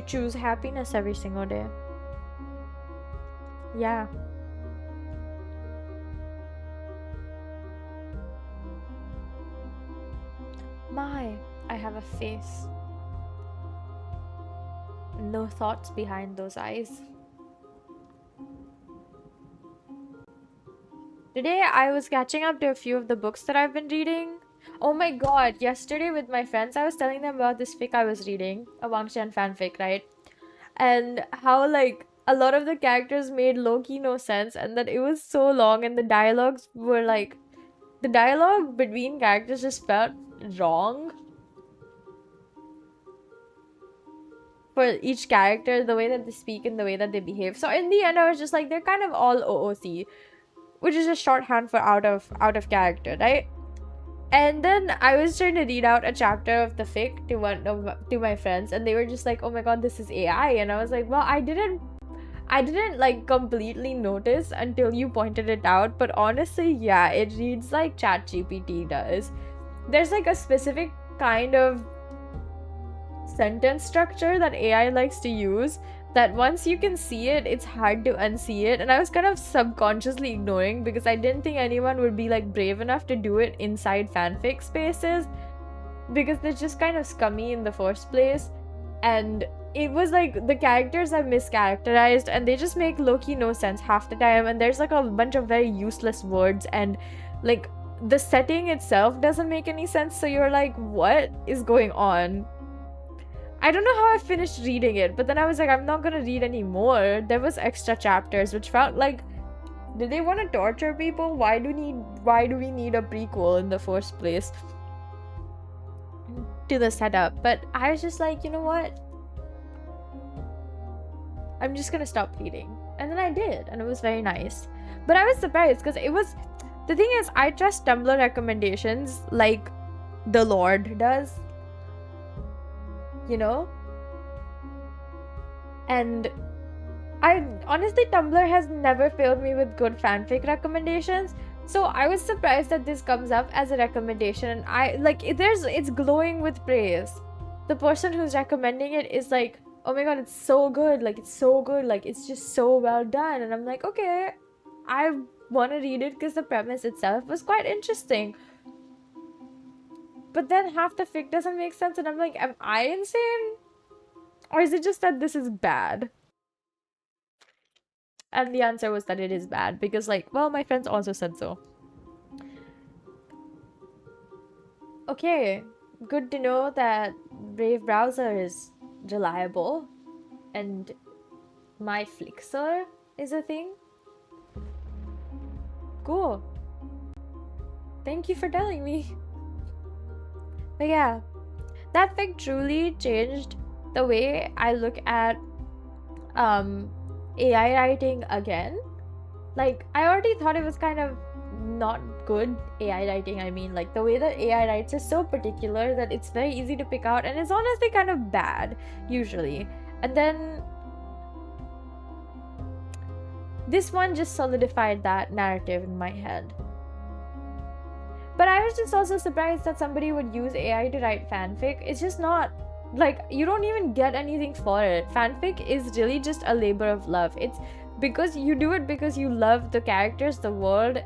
choose happiness every single day. Yeah. My, I have a face. No thoughts behind those eyes. Today I was catching up to a few of the books that I've been reading. Oh my god, yesterday with my friends, I was telling them about this fic I was reading, a Wangxian fanfic, right? And how like a lot of the characters made low-key no sense, and that it was so long, and the dialogues were like, the dialogue between characters just felt wrong for each character, the way that they speak and the way that they behave. So in the end, I was just like, they're kind of all OOC, which is just shorthand for out of character, right? And then I was trying to read out a chapter of the fic to my friends, and they were just like, oh my god, this is AI. And I was like, well, I didn't like completely notice until you pointed it out, but honestly, yeah, it reads like ChatGPT does. There's like a specific kind of sentence structure that AI likes to use that once you can see it, it's hard to unsee it. And I was kind of subconsciously ignoring because I didn't think anyone would be like brave enough to do it inside fanfic spaces, because they're just kind of scummy in the first place. And it was like the characters are mischaracterized and they just make low-key no sense half the time, and there's like a bunch of very useless words, and like the setting itself doesn't make any sense, so you're like, what is going on? I don't know how I finished reading it, but then I was like, I'm not gonna read anymore. There was extra chapters which felt like, did they want to torture people? Why do we need a prequel in the first place to the setup? But I was just like, you know what, I'm just gonna stop reading. And then I did, and it was very nice. But I was surprised because it was, the thing is, I trust Tumblr recommendations like the Lord does, you know? And I honestly, Tumblr has never failed me with good fanfic recommendations. So I was surprised that this comes up as a recommendation, and I like it's glowing with praise. The person who's recommending it is like, oh my god, it's so good, like it's so good, like it's just so well done. And I'm like, okay, I want to read it because the premise itself was quite interesting. But then half the fic doesn't make sense, and I'm like, am I insane? Or is it just that this is bad? And the answer was that it is bad because, like, well, my friends also said so. Okay, good to know that Brave browser is reliable and my Flixer is a thing. Cool. Thank you for telling me. But yeah, that fic truly changed the way I look at AI writing again. Like, I already thought it was kind of not good AI writing. I mean, like, the way that AI writes is so particular that it's very easy to pick out, and it's honestly kind of bad, usually. And then this one just solidified that narrative in my head. But I was just also surprised that somebody would use AI to write fanfic. It's just not, like, you don't even get anything for it. Fanfic is really just a labor of love. It's because you do it because you love the characters, the world,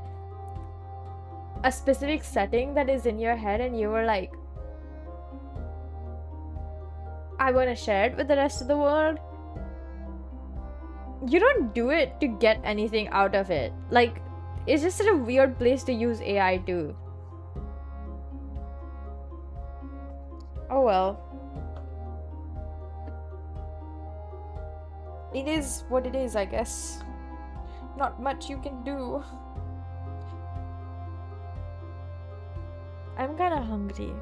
a specific setting that is in your head, and you were like, I want to share it with the rest of the world. You don't do it to get anything out of it. Like, it's just such a weird place to use AI to. Oh well. It is what it is, I guess. Not much you can do. I'm kinda hungry.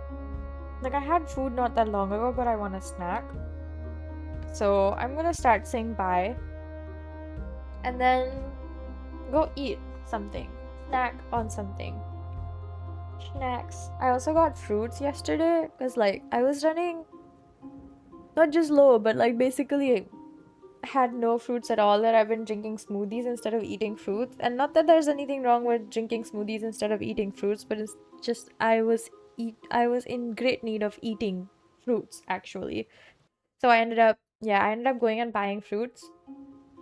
Like, I had food not that long ago, but I want a snack. So I'm gonna start saying bye. And then go eat something. Snack on something. Snacks. I also got fruits yesterday because, like, I was running not just low, but like basically had no fruits at all. That I've been drinking smoothies instead of eating fruits. And not that there's anything wrong with drinking smoothies instead of eating fruits, but it's just I was in great need of eating fruits actually. So I ended up going and buying fruits.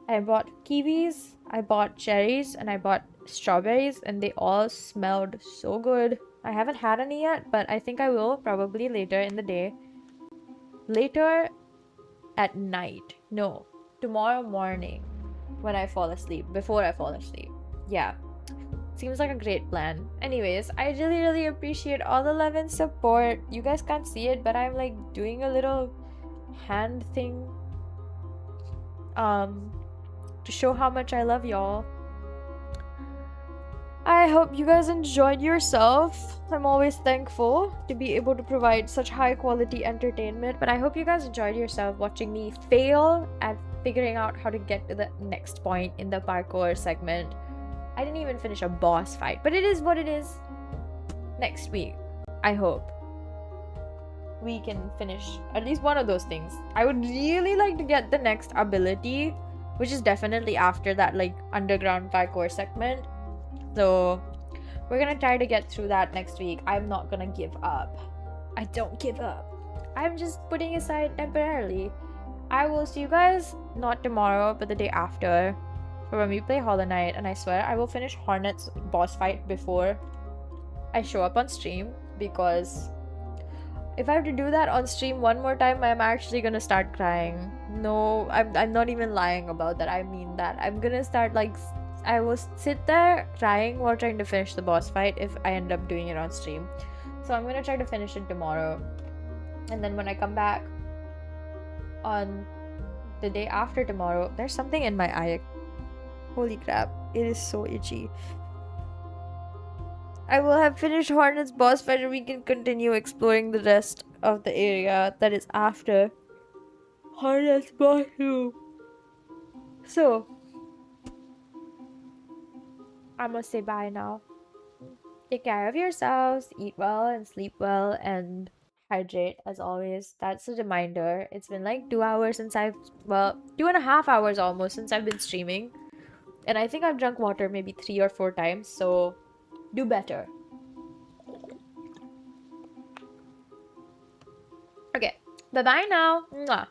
I bought kiwis, I bought cherries, and I bought strawberries, and they all smelled so good. I haven't had any yet, but I think I will probably later in the day. Later at night. No, tomorrow morning when I fall asleep, before I fall asleep. Yeah. Seems like a great plan. Anyways, I really appreciate all the love and support. You guys can't see it, but I'm like doing a little hand thing to show how much I love y'all. I hope you guys enjoyed yourself. I'm always thankful to be able to provide such high quality entertainment, but I hope you guys enjoyed yourself watching me fail at figuring out how to get to the next point in the parkour segment. I didn't even finish a boss fight, but it is what it is. Next week, I hope we can finish at least one of those things. I would really like to get the next ability, which is definitely after that, like, underground parkour segment. So we're gonna try to get through that next week. I'm not gonna give up. I don't give up. I'm just putting aside temporarily. I will see you guys not tomorrow, but the day after, for when we play Hollow Knight, and I swear I will finish Hornet's boss fight before I show up on stream, because if I have to do that on stream one more time, I'm actually gonna start crying. No, I'm not even lying about that. I mean that. I'm gonna start, like, I will sit there crying while trying to finish the boss fight if I end up doing it on stream. So I'm gonna try to finish it tomorrow. And then when I come back on the day after tomorrow, there's something in my eye. Holy crap, it is so itchy. I will have finished Hornet's boss fight and we can continue exploring the rest of the area that is after Hornet's boss room. So, I must say bye now. Take care of yourselves, eat well and sleep well, and hydrate as always. That's a reminder. It's been like 2 hours since well, 2.5 hours almost since I've been streaming. And I think I've drunk water maybe 3 or 4 times, so do better. Okay, bye bye now. Mwah.